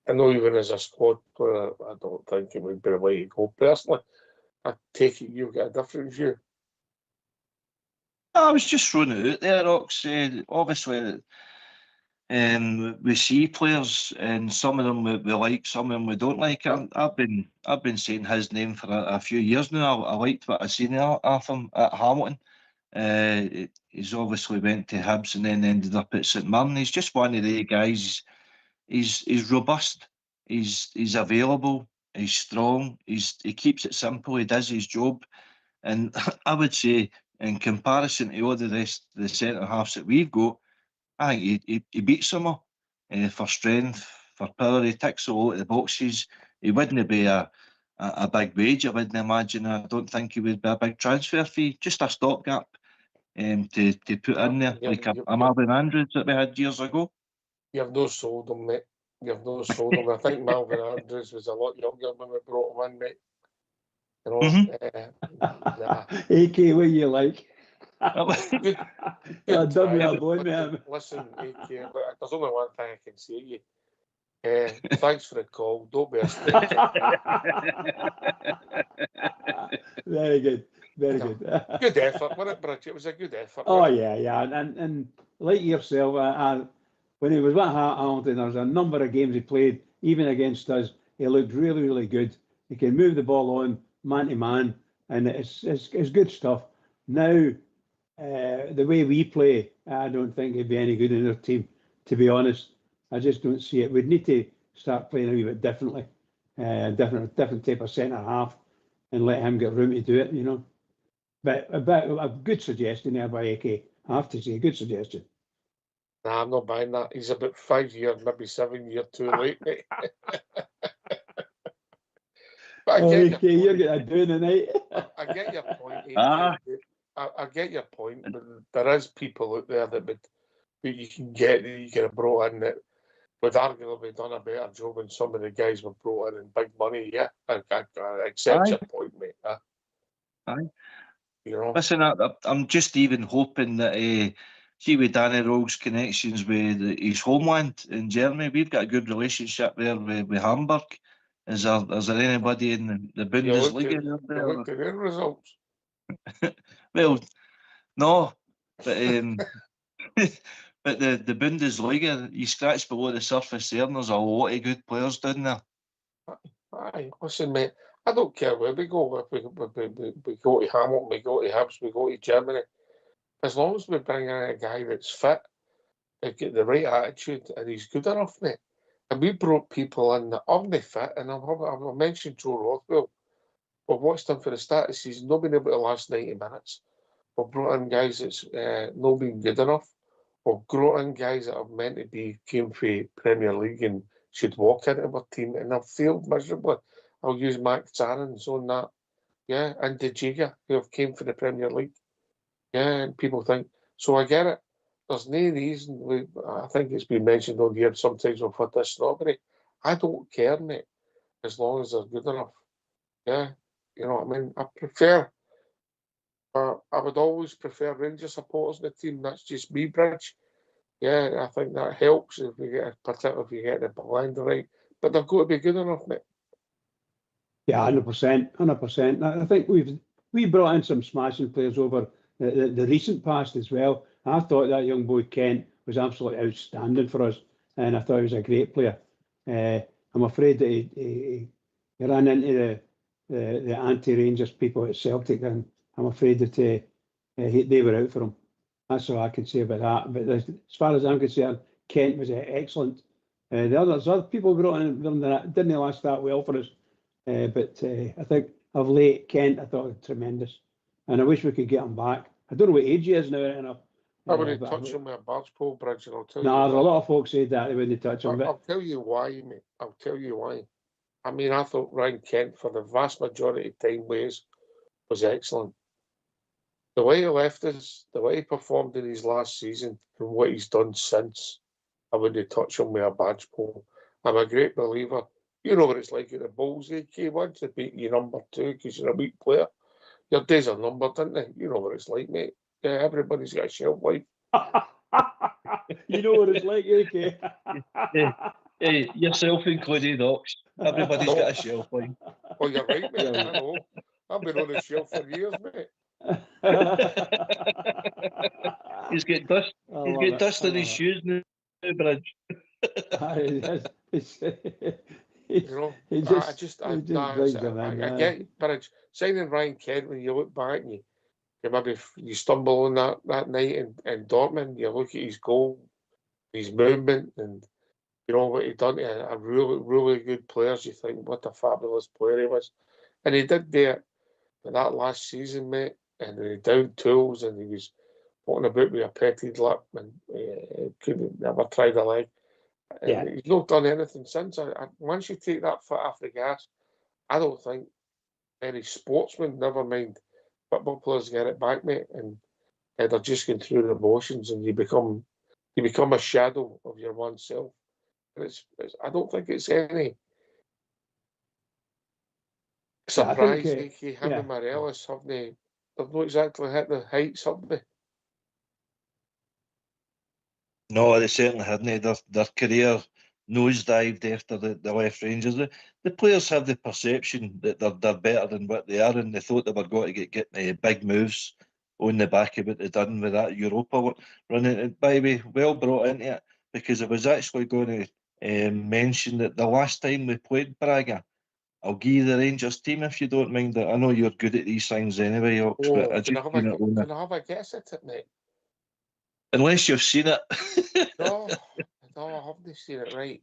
[SPEAKER 2] I know even as a squad player, I don't think it would be the way to go. Personally, I take it you've got a different view.
[SPEAKER 3] I was just throwing it out there, Rox. Obviously, we see players, and some of them we like, some of them we don't like. I've been saying his name for a few years now. I liked what I seen of him at Hamilton. He's obviously went to Hibs and then ended up at St Mirren. He's just one of the guys. He's robust. He's available. He's strong. He keeps it simple. He does his job. And I would say, in comparison to all the rest of the centre halves that we've got, I think he beats them all for strength, for power. He ticks a lot of the boxes. He wouldn't be a big wage, I wouldn't imagine. I don't think he would be a big transfer fee, just a stopgap to put in there, like a Marvin Andrews that we had years ago.
[SPEAKER 2] You've no sold him, mate. You've no sold him. I think Marvin Andrews was a lot younger when we brought him in, mate. You know, nah.
[SPEAKER 4] AK, what you like?
[SPEAKER 2] Good
[SPEAKER 4] Done me a
[SPEAKER 2] time.
[SPEAKER 4] bone, man.
[SPEAKER 2] Listen, AK, there's only one thing I can say to you. Thanks for the call. Don't be a stranger.
[SPEAKER 4] Very good. Very good.
[SPEAKER 2] Good effort, wasn't it, Bridget? It was a good effort.
[SPEAKER 4] Oh, yeah, yeah. And like yourself, when he was with Hamilton, there was a number of games he played, even against us. He looked really, really good. He can move the ball on man to man, and it's good stuff. Now, the way we play, I don't think he'd be any good in our team, to be honest. I just don't see it. We'd need to start playing a wee bit differently, different type of centre half, and let him get room to do it, you know. But a good suggestion there by AK. I have to say, good suggestion.
[SPEAKER 2] Nah, I'm not buying that. He's about 5 years, maybe 7 years too late, mate. But
[SPEAKER 4] AK, you're getting a doing tonight.
[SPEAKER 2] I get your point, AK. I get your point, but there is people out there that you can get, that you could have brought in that would arguably done a better job than some of the guys were brought in big money. Yeah, I accept your point, mate.
[SPEAKER 3] Aye.
[SPEAKER 2] You know?
[SPEAKER 3] Listen, I'm just even hoping that see with Danny Rogue's connections with his homeland in Germany, we've got a good relationship there with Hamburg. Is there anybody in the Bundesliga there?
[SPEAKER 2] Look at their results.
[SPEAKER 3] Well, no, but but the Bundesliga, you scratch below the surface there, and there's a lot of good players down there.
[SPEAKER 2] Aye, listen, mate. I don't care where we go. If we go to Hamilton, we go to Hibs, we go to Germany. As long as we bring in a guy that's fit, and get the right attitude, and he's good enough, mate. And we brought people in that aren't fit, and I've mentioned Joe Rothwell. We've watched him for the start of the season, not been able to last 90 minutes. We've brought in guys that's not been good enough. We've brought in guys that are meant to be came for Premier League and should walk into our team, and they've failed miserably. I'll use Mac Tarrans on that. Yeah, and De Giga, who have came for the Premier League. Yeah, and people think, so I get it. There's no reason, I think it's been mentioned on here, sometimes we've had this snobbery. I don't care, mate, as long as they're good enough. Yeah, you know what I mean? I would always prefer Rangers supporters in the team. That's just me, Bridge. Yeah, I think that helps if you get, particularly if you get the blend right. But they've got to be good enough, mate.
[SPEAKER 4] Yeah, 100%, 100%. I think we brought in some smashing players over the recent past as well. I thought that young boy Kent was absolutely outstanding for us, and I thought he was a great player. I'm afraid that he ran into the anti-Rangers people at Celtic, and I'm afraid that they were out for him. That's all I can say about that. But as far as I'm concerned, Kent was excellent. The other people brought in that didn't last that well for us. But I think of late, Kent, I thought was tremendous. And I wish we could get him back. I don't know what age he is now.
[SPEAKER 2] I wouldn't touch him with a barge pole, Bridge, and I'll tell you.
[SPEAKER 4] There's a lot of folks said that they wouldn't touch him.
[SPEAKER 2] I'll tell you why, mate. I'll tell you why. I mean, I thought Ryan Kent, for the vast majority of time, was excellent. The way he left us, the way he performed in his last season, and what he's done since, I wouldn't touch him with a badge pole. I'm a great believer. You know what it's like at the Bulls, AK. Once they beat you number 2 because you're a weak player, your days are numbered, aren't they? You know what it's like, mate. everybody's got a shelf life.
[SPEAKER 4] You know what it's like, AK.
[SPEAKER 3] Hey, yourself included, Ox. Everybody's
[SPEAKER 2] No.
[SPEAKER 3] got a shelf life.
[SPEAKER 2] Oh, you're right, mate. I know. I've been on the shelf for years, mate.
[SPEAKER 3] He's got dust.
[SPEAKER 4] I
[SPEAKER 3] He's
[SPEAKER 4] love
[SPEAKER 3] got
[SPEAKER 4] it.
[SPEAKER 3] dust
[SPEAKER 4] I
[SPEAKER 3] in his
[SPEAKER 4] love it.
[SPEAKER 3] shoes now, Bridge.
[SPEAKER 2] You know,
[SPEAKER 4] He
[SPEAKER 2] I
[SPEAKER 4] just
[SPEAKER 2] nah,
[SPEAKER 4] brings them in.
[SPEAKER 2] I get it, but signing Ryan Kent, when you look back and you maybe you stumble on that night in Dortmund, you look at his goal, his movement, and you know what he done to a really good players. You think what a fabulous player he was, and he did do it. But that last season, mate, and he down tools, and he was walking about with a petted lip, and couldn't never tried a leg.
[SPEAKER 4] Yeah.
[SPEAKER 2] And he's not done anything since. Once you take that foot off the gas, I don't think any sportsman, never mind football players, get it back, mate. And they're just going through the motions, and you become a shadow of your one self. And it's I don't think it's any
[SPEAKER 4] Yeah, I think,
[SPEAKER 2] surprise. Him
[SPEAKER 4] yeah.
[SPEAKER 2] and Morelos they've not exactly hit the heights, have they?
[SPEAKER 3] No, they certainly hadn't. Their career nosedived after the left Rangers. The players have the perception that they're better than what they are, and they thought they were going to get big moves on the back of what they done with that Europa running. And by the way, well brought into it, because I was actually going to mention that the last time we played Braga, I'll give you the Rangers team if you don't mind. I know you're good at these things anyway, Ox, but I
[SPEAKER 2] Can
[SPEAKER 3] just seen it on
[SPEAKER 2] can I have a guess at it, mate?
[SPEAKER 3] unless you've seen it.
[SPEAKER 2] No, I haven't seen it right.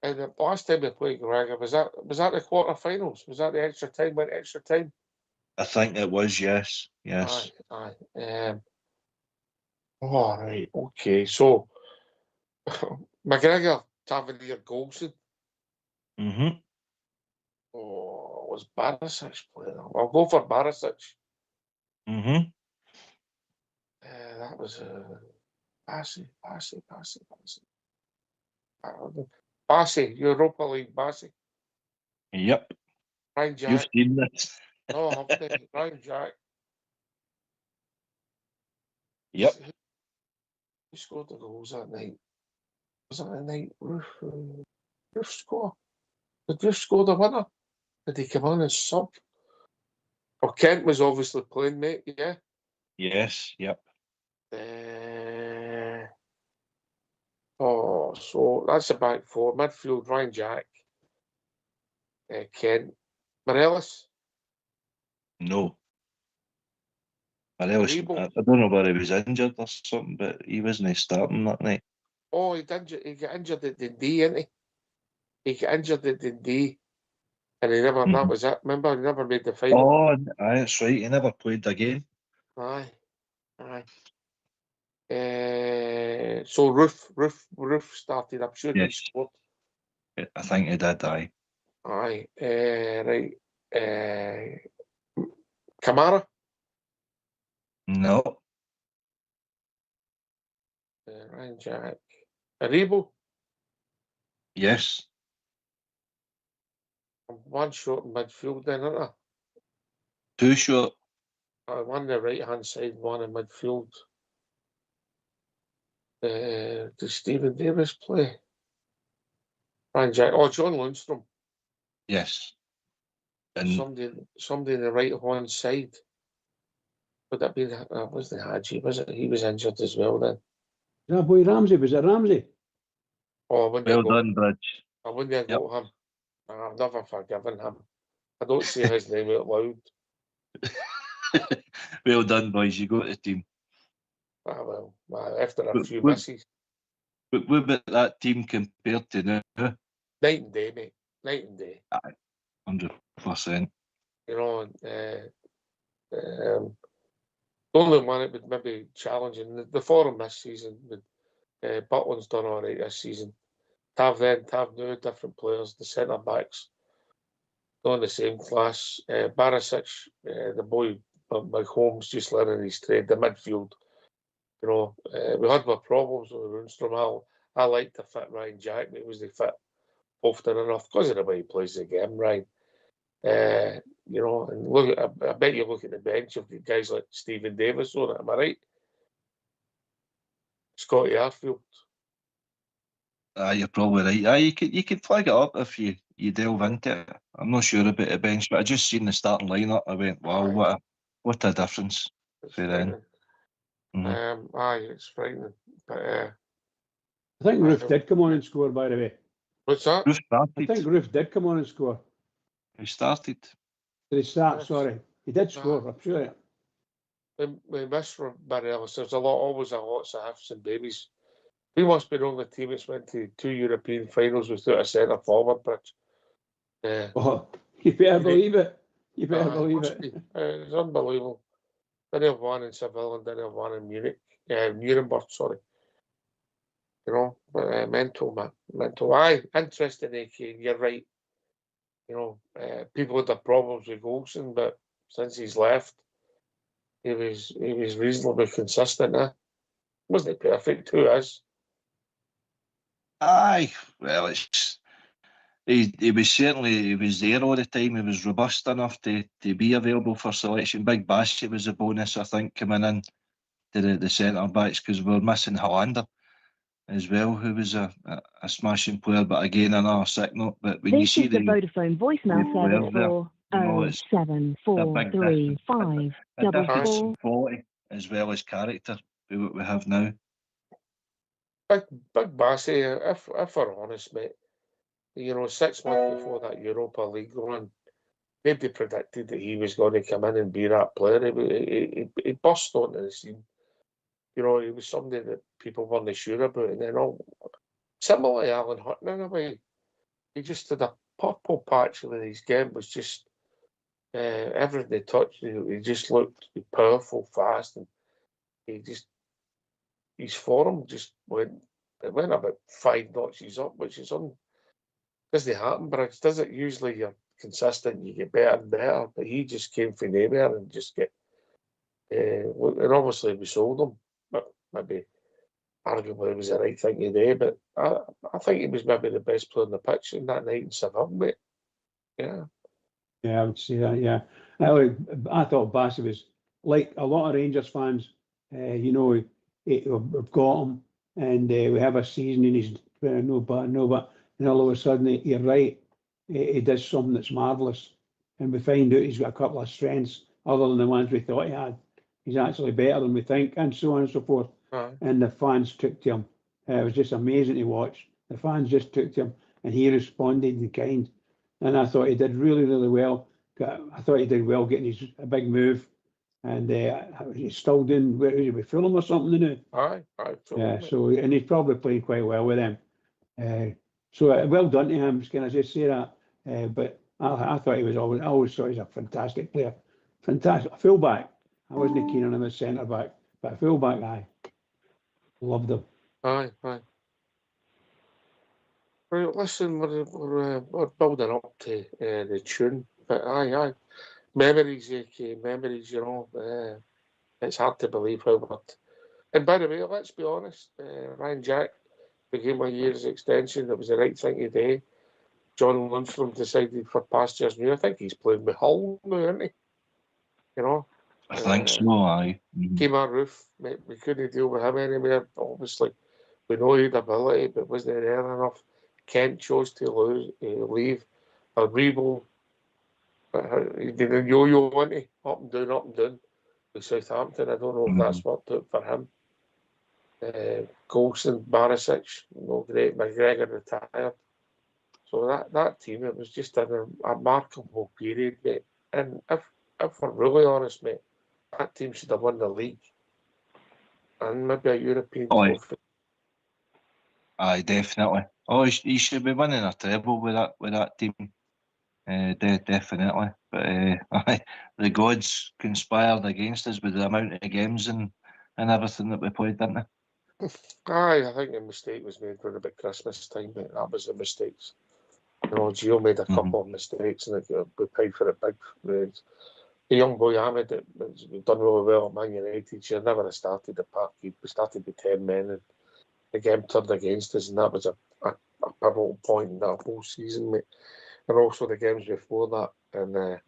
[SPEAKER 2] And the last time we played Braga, was that the quarterfinals? Was that the extra time? Went extra time?
[SPEAKER 3] I think it was, yes.
[SPEAKER 2] Aye. All right. Okay. So McGregor, Tavernier, Golson.
[SPEAKER 3] Mm-hmm.
[SPEAKER 2] Oh, was Barisic playing? I'll go for Barisic.
[SPEAKER 3] Mm-hmm.
[SPEAKER 2] That was Bassey. Bassey, Europa League, Bassey.
[SPEAKER 3] Yep.
[SPEAKER 2] Ryan Jack.
[SPEAKER 3] You've seen this.
[SPEAKER 2] No, I haven't. Ryan Jack.
[SPEAKER 3] Yep.
[SPEAKER 2] Who scored the goals that night? Was that the night Roof score? Did Roof score the winner? Did he come on as sub? Oh, Kent was obviously playing, mate, yeah.
[SPEAKER 3] Yes, yep.
[SPEAKER 2] So that's the back four. Midfield, Ryan Jack, Kent. Morelos?
[SPEAKER 3] No. Morelos,
[SPEAKER 2] Rebo?
[SPEAKER 3] I don't know whether he was injured or something, but he wasn't starting that night.
[SPEAKER 2] Oh, he got injured at Dundee, didn't he? He got injured at Dundee, and he never, that was it. Remember, he never made the final.
[SPEAKER 3] Oh, aye, that's right. He never played again.
[SPEAKER 2] Aye. So Roof started. I'm sure he
[SPEAKER 3] Yes.
[SPEAKER 2] scored.
[SPEAKER 3] I think he did, aye.
[SPEAKER 2] Aye. Right. Kamara?
[SPEAKER 3] No.
[SPEAKER 2] Ryan Jack. Rebo?
[SPEAKER 3] Yes.
[SPEAKER 2] One short in midfield then, isn't there?
[SPEAKER 3] Too short.
[SPEAKER 2] One on the right hand side, one in midfield. Does Stephen Davis play? Ryan Jack. Oh, John Lundstrom.
[SPEAKER 3] Yes. And
[SPEAKER 2] Somebody in the right hand side. Would that be wasn't Hadji, was it? He was injured as well then.
[SPEAKER 4] That boy Ramsey, was it Ramsey?
[SPEAKER 2] Oh, I wouldn't
[SPEAKER 3] well
[SPEAKER 2] have got,
[SPEAKER 3] done, Bridge.
[SPEAKER 2] I wouldn't have got him. I've never forgiven him. I don't say his name out loud.
[SPEAKER 3] Well done, boys. You got the team.
[SPEAKER 2] Well, after a few misses.
[SPEAKER 3] But what about that team compared to now?
[SPEAKER 2] Night and day, mate. Night and day.
[SPEAKER 3] 100%.
[SPEAKER 2] You know, the only one that would maybe challenging the forum this season. Butland's done all right this season. Tav now, different players. The centre backs, not in the same class. Barisic, the boy, my Holmes, just learning his trade. The midfield, you know, we had my problems with Lundstrom. I like to fit Ryan Jack, but it was the fit often enough because of the way he plays the game, Ryan. You know, and look at, I bet you look at the bench of the guys like Stephen Davis on it, am I right? Scotty Arfield.
[SPEAKER 3] You're probably right. You could flag it up if you delve into it. I'm not sure about the bench, but I just seen the starting lineup. I went, wow, what a difference for then.
[SPEAKER 2] Aye, it's frightening. But
[SPEAKER 4] I think Roof did come on and score, by the way.
[SPEAKER 2] What's that?
[SPEAKER 3] Roof started.
[SPEAKER 4] I think Roof did come on and score.
[SPEAKER 3] He started.
[SPEAKER 4] Did he start? Sorry. He did score, I'm sure.
[SPEAKER 2] We missed from Barry Ellis. There's always a lots of ifs and babies. We must be the only team that's went to 2 European finals without a centre forward, Bridge.
[SPEAKER 4] Oh, you better believe it. You better believe it.
[SPEAKER 2] It's unbelievable. Didn't have one in Seville and didn't have one in Munich. Nuremberg, sorry. You know, but mental, man. Mental. Aye, interesting, AK. You're right. You know, people had their problems with Golson, but since he's left, he was reasonably consistent. Wasn't perfect? Who is?
[SPEAKER 3] Aye, well, he was certainly, he was there all the time. He was robust enough to be available for selection. Big Bassett was a bonus, I think, coming in to the centre backs, because we were missing Hollander as well, who was a smashing player, but again another sick note. But when you see the
[SPEAKER 16] Vodafone voicemail service for 07435
[SPEAKER 3] difference quality as well as character with what we have now.
[SPEAKER 2] Big Bassey, if we're honest, mate, you know, 6 months before that Europa League run, nobody predicted that he was going to come in and be that player. He burst onto the scene. You know, he was somebody that people weren't sure about, and then similarly, Alan Hutton in a way, he just had a purple patch with his game. Was just everything he touched, he just looked powerful, fast, and his form just went about 5 notches up, which is doesn't happen, Briggs, does it? Usually you're consistent, you get better and better, but he just came from nowhere and just get and obviously we sold him, but maybe arguably it was the right thing to do, but I think he was maybe the best player on the pitch in that night in Seville, mate. Yeah.
[SPEAKER 4] Yeah, I would say that, yeah. I thought Bassey was, like a lot of Rangers fans, you know, we've got him and we have a season and he's no, but and all of a sudden, you're right, he does something that's marvellous, and we find out he's got a couple of strengths other than the ones we thought he had. He's actually better than we think, and so on and so forth. And the fans took to him. It was just amazing to watch. The fans just took to him, and he responded in kind. And I thought he did really, really well. I thought he did well getting a big move, and he's still doing. Where is he? With Fulham or something now?
[SPEAKER 2] Aye, Fulham.
[SPEAKER 4] Yeah. So, and he's probably playing quite well with them. So well done to him. Can I just say that? But I thought he was always. I always thought he's a fantastic player. Fantastic fullback. I wasn't keen on him as centre back, but a fullback, aye. Loved him.
[SPEAKER 2] Aye. Right, listen, we're building up to the tune, but aye. Memories, AK, memories, you know. It's hard to believe how much. And by the way, let's be honest, Ryan Jack became a year's extension. It was the right thing to do. John Lundstrom decided for pastures new. I think he's playing with Hull now, isn't he? You know?
[SPEAKER 3] I think so, aye.
[SPEAKER 2] Came on Roof, we couldn't deal with him anymore. Obviously, we know he had ability, but wasn't there enough. Kent chose to leave. Rebo, he did a yo-yo, wasn't he? Up and down with Southampton. I don't know if that's worked out for him. Golson, Barisic, no great. McGregor retired. So that team, it was just a remarkable period, mate. And if we're really honest, mate, that team should have won the league and maybe a European trophy.
[SPEAKER 3] Aye, definitely. Oh, he should be winning a treble with that team. Definitely. But aye, the gods conspired against us with the amount of games and everything that we played, didn't they?
[SPEAKER 2] Aye, I think a mistake was made around about Christmas time, mate. That was the mistakes. You know, Gio made a couple of mistakes and we paid for it big. The young boy Ahmed, that's done really well at Man United. She never have started the park. We started with 10 men and the game turned against us, and that was a pivotal point in that whole season, mate. And also the games before that, and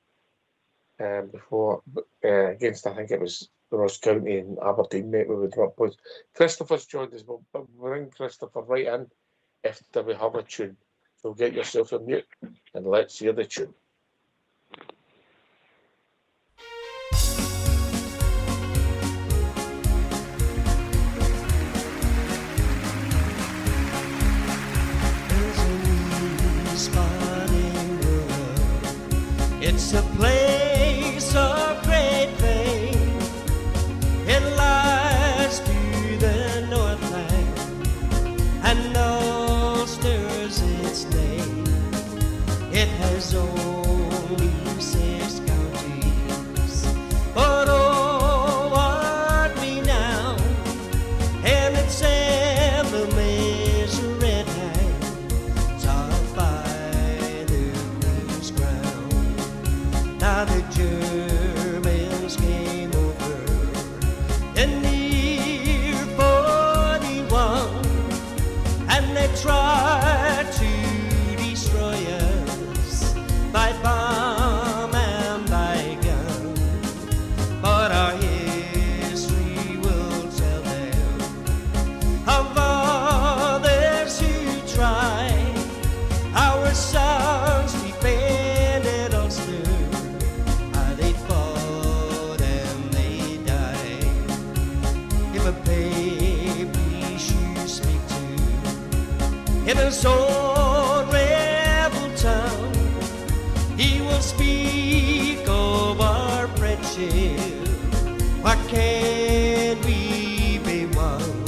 [SPEAKER 2] before against, I think it was Ross County and Aberdeen, mate, we would drop points. Christopher's joined us. We'll bring Christopher right in after we have a tune. So get yourself a mute and let's hear the tune.
[SPEAKER 17] It's a place of great faith. It lies to the northland, and Ulster's its name. It has only 6 counties, but oh, what renown! And its emblem is a red hand, topped by the Queen's crown. Now the Germans came over in the year 41, and they tried to destroy us by bomb and by gun. But our history will tell them of others who tried. Our sons defended Ulster. They fought and they died. If a baby should speak to in his own rebel tongue, he will speak of our friendship. What can we be one?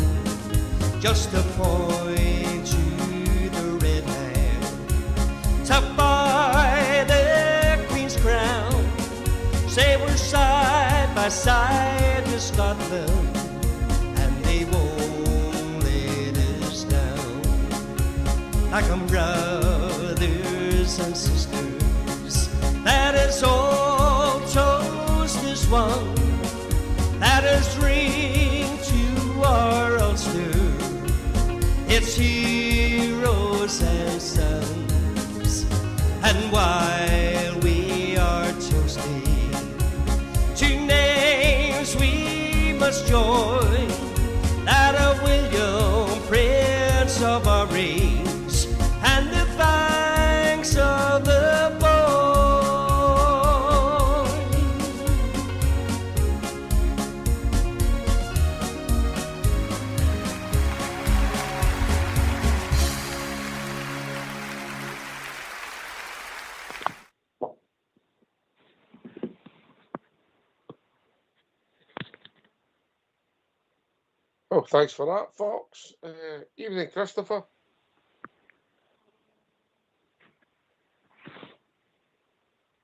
[SPEAKER 17] Just to point to the red hand, topped by the Queen's crown. Say we're side by side with Scotland, and they won't let us down. Like I'm brothers and sisters, that is all toast as one. That is ring to our Ulster, its heroes and sons. And while we are toasting to names we must join, that of William, Prince of Orange, and the banks of the Boyne.
[SPEAKER 2] Oh, thanks for that, Fox. Evening, Christopher.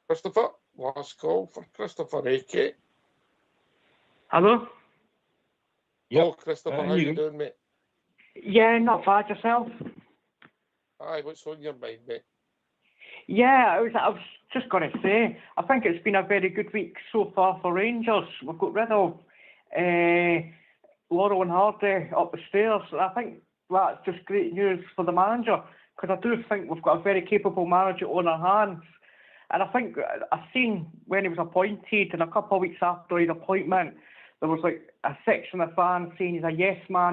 [SPEAKER 2] Christopher, last call for Christopher, AK.
[SPEAKER 18] Hello?
[SPEAKER 2] Oh, Christopher, how you doing, mate?
[SPEAKER 18] Yeah, not bad yourself.
[SPEAKER 2] Aye, what's on your mind, mate?
[SPEAKER 18] Yeah, I was just going to say, I think it's been a very good week so far for Rangers. We've got rid of Laurel and Hardy up the stairs. And I think that's just great news for the manager, because I do think we've got a very capable manager on our hands. And I think I've seen when he was appointed, and a couple of weeks after his appointment, there was like a section of fans saying he's a yes man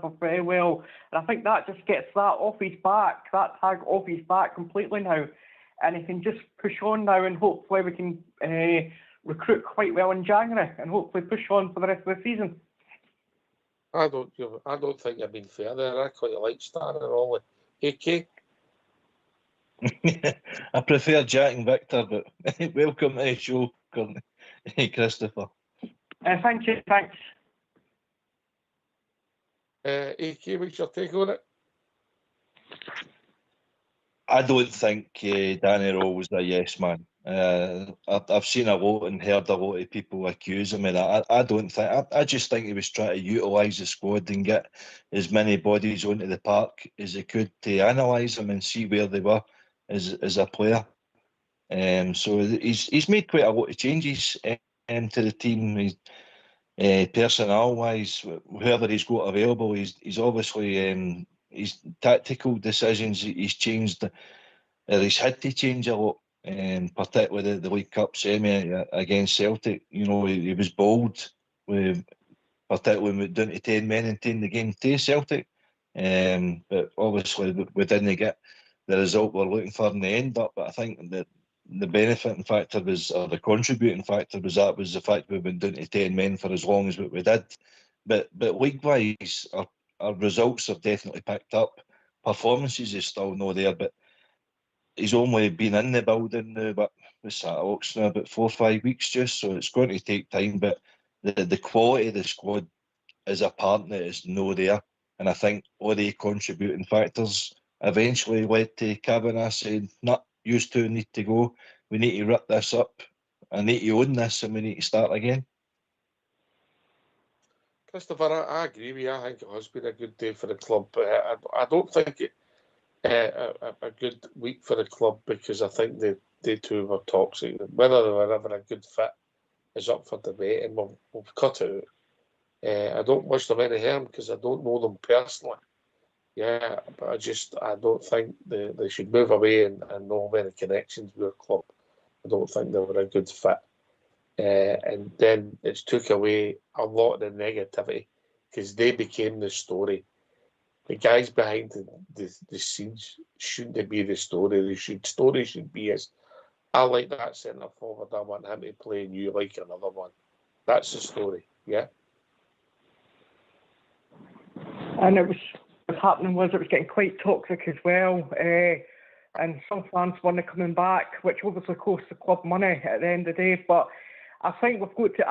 [SPEAKER 18] for very well. And I think that just gets that off his back, that tag off his back completely now. And he can just push on now, and hopefully we can recruit quite well in January and hopefully push on for the rest of the season.
[SPEAKER 2] I don't think you've been fair there. I quite like Stan and all it. AK?
[SPEAKER 3] I prefer Jack and Victor, but welcome to the show, Christopher.
[SPEAKER 18] Thank you, thanks.
[SPEAKER 2] AK, what's your take on it?
[SPEAKER 3] I don't think Danny Rowe was a yes man. I've seen a lot and heard a lot of people accuse him of that. I don't think. I just think he was trying to utilise the squad and get as many bodies onto the park as he could to analyse them and see where they were as a player. So he's made quite a lot of changes to the team. Personnel wise, whoever he's got available, he's obviously his tactical decisions he's changed, or he's had to change a lot. particularly the League Cup semi against Celtic. You know, he was bold, particularly when we went down to 10 men and taking the game to Celtic. But obviously we didn't get the result we're looking for in the end. But I think that the benefiting factor was, or the contributing factor was the fact we went down to 10 men for as long as what we did. But league-wise, our results have definitely picked up. Performances is still not there, but he's only been in the building now, but what's that, Oxford, about 4 or 5 weeks just, so it's going to take time. But the quality of the squad as a partner is no there. And I think all the contributing factors eventually led to Kavanagh saying, "No, you two need to go. We need to rip this up. I need to own this and we need to start again."
[SPEAKER 2] Christopher, I agree with you. I think it has been a good day for the club. But I don't think it a good week for the club, because I think they two were toxic. Whether they were ever a good fit is up for debate, and we've cut it out. I don't wish them any harm because I don't know them personally. Yeah, but I don't think they should move away and not have any connections with the club. I don't think they were a good fit. And then it's took away a lot of the negativity because they became the story. The guys behind the scenes shouldn't be the story. Story should be as, I like that centre forward, I want him to play, and you like another one. That's the story, yeah.
[SPEAKER 18] And what's happening was it was getting quite toxic as well. And some fans weren't coming back, which obviously cost the club money at the end of the day. But I think we've got to,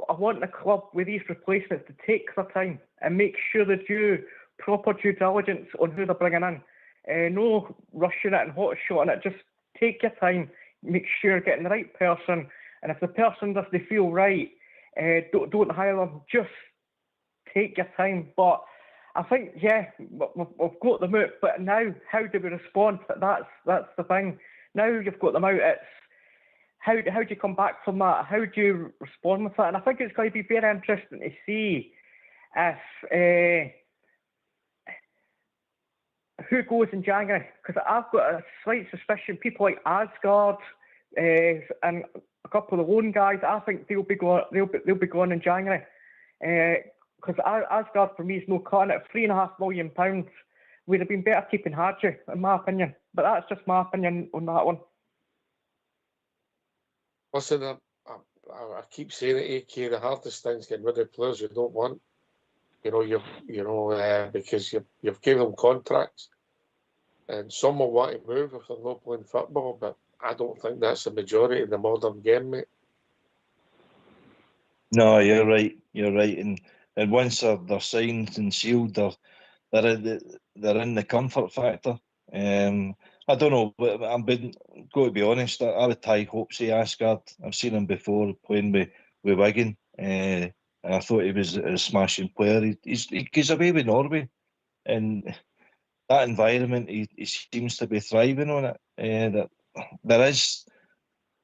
[SPEAKER 18] I want the club with these replacements to take their time and make sure they do proper due diligence on who they're bringing in. No rushing it and hot shotting it. Just take your time, make sure you're getting the right person. And if the person doesn't feel right, don't hire them. Just take your time. But I think, yeah, we've got them out, but now how do we respond? That's the thing. Now you've got them out, it's how do you come back from that? How do you respond with that? And I think it's going to be very interesting to see if who goes in January, because I've got a slight suspicion people like Asgard and a couple of the loan guys, I think they'll be going in January. Because Asgard for me is no cutting it. £3.5 million would have been better keeping Hadji, in my opinion. But that's just my opinion on that one.
[SPEAKER 2] Listen, I keep saying it, AK, the hardest thing is getting rid of players you don't want. Because you've given them contracts, and some will want to move if they're not playing football. But I don't think that's the majority in the modern game, mate.
[SPEAKER 3] No, you're right. You're right. And once they're signed and sealed, they're in the comfort factor. I don't know, but I'm going to be honest. I would tie hopes of Asgard. I've seen him before playing with Wigan, and I thought he was a smashing player. He goes away with Norway, and that environment he seems to be thriving on it. That there is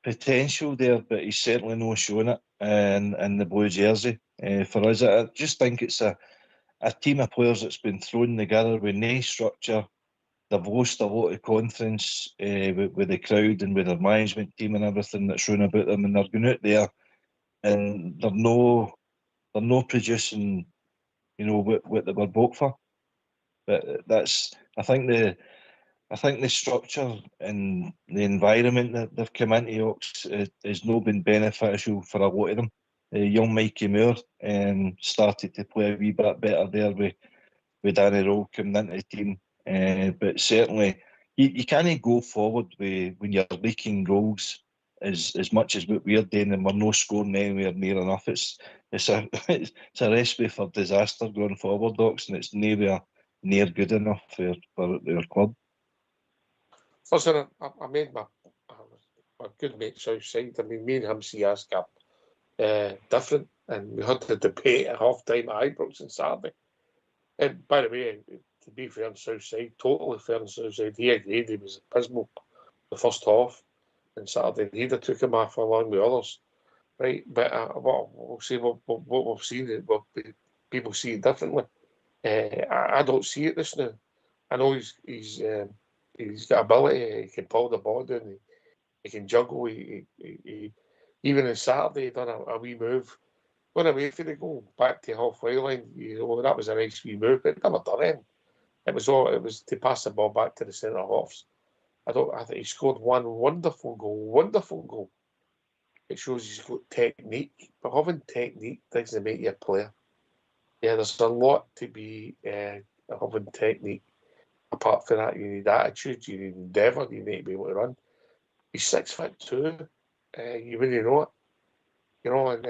[SPEAKER 3] potential there, but he's certainly not showing it in the blue jersey. For us, I just think it's a team of players that's been thrown together with no structure. They've lost a lot of confidence with the crowd and with their management team and everything that's shown about them, and they're going out there and they're no producing, what they were bought for. But that's, I think the structure and the environment that they've come into Ox has not been beneficial for a lot of them. Young Mikey Moore started to play a wee bit better there with Danny Rowe coming into the team. But certainly, you can't go forward when you're leaking goals as much as what we're doing, and we're not scoring anywhere near enough. It's a recipe for disaster going forward, Docs, and it's nowhere near good enough for our club.
[SPEAKER 2] Listen, I made my good mates outside. I mean, me and him see Asgard different, and we had the debate at half time at Ibrox on Saturday. And by the way, to be fair on Southside, totally fair on Southside, he agreed he was abysmal the first half, and Saturday he'd have took him off along with others, right? But we'll see what we've seen. People see it differently. I don't see it this now. I know he's got ability. He can pull the ball down. He can juggle. Even on Saturday, he done a wee move. Went away for the goal, back to halfway line. That was a nice wee move, but never done it. It was to pass the ball back to the centre halves. I think he scored one wonderful goal. It shows he's got technique, but having technique doesn't make you a player. Yeah, there's a lot to be having technique. Apart from that, you need attitude, you need endeavour, you need to be able to run. He's 6'2". You really know it. And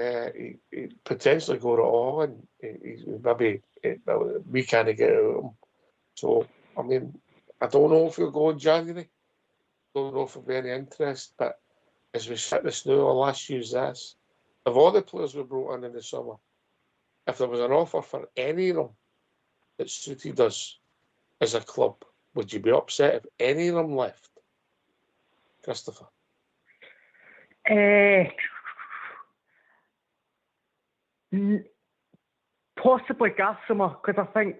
[SPEAKER 2] he potentially got it all, and maybe we can't get it out of him. So, I mean, I don't know if he'll go in January. Don't know if there'll be any interest, but as we sit this now, I'll ask you this. Of all the players we brought in the summer, if there was an offer for any of them that suited us as a club, would you be upset if any of them left? Christopher?
[SPEAKER 18] Possibly Gassama, because I think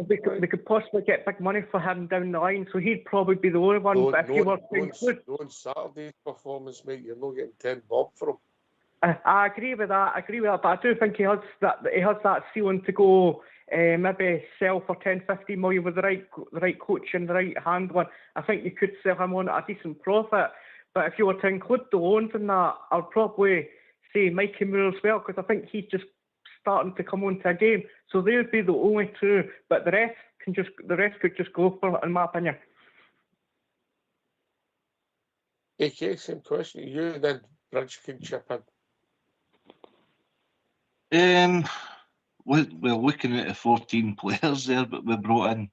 [SPEAKER 18] we could possibly get big money for him down the line, so he'd probably be the only one. But if you were to include
[SPEAKER 2] Saturday's performance, mate, you're not getting 10 bob for him.
[SPEAKER 18] I agree with that. But I do think he has that ceiling to go. Maybe sell for 10, 15 million with the right coach and the right handling. I think you could sell him on at a decent profit. But if you were to include the loans in that, I'd probably say Mikey Moore as well, because I think he's just starting to come onto a game. So they would be the only two. But the rest could just go for it, in my opinion.
[SPEAKER 2] AK, same question to you, then Bridge can chip
[SPEAKER 3] in. Well, looking at the 14 players there, but we brought in,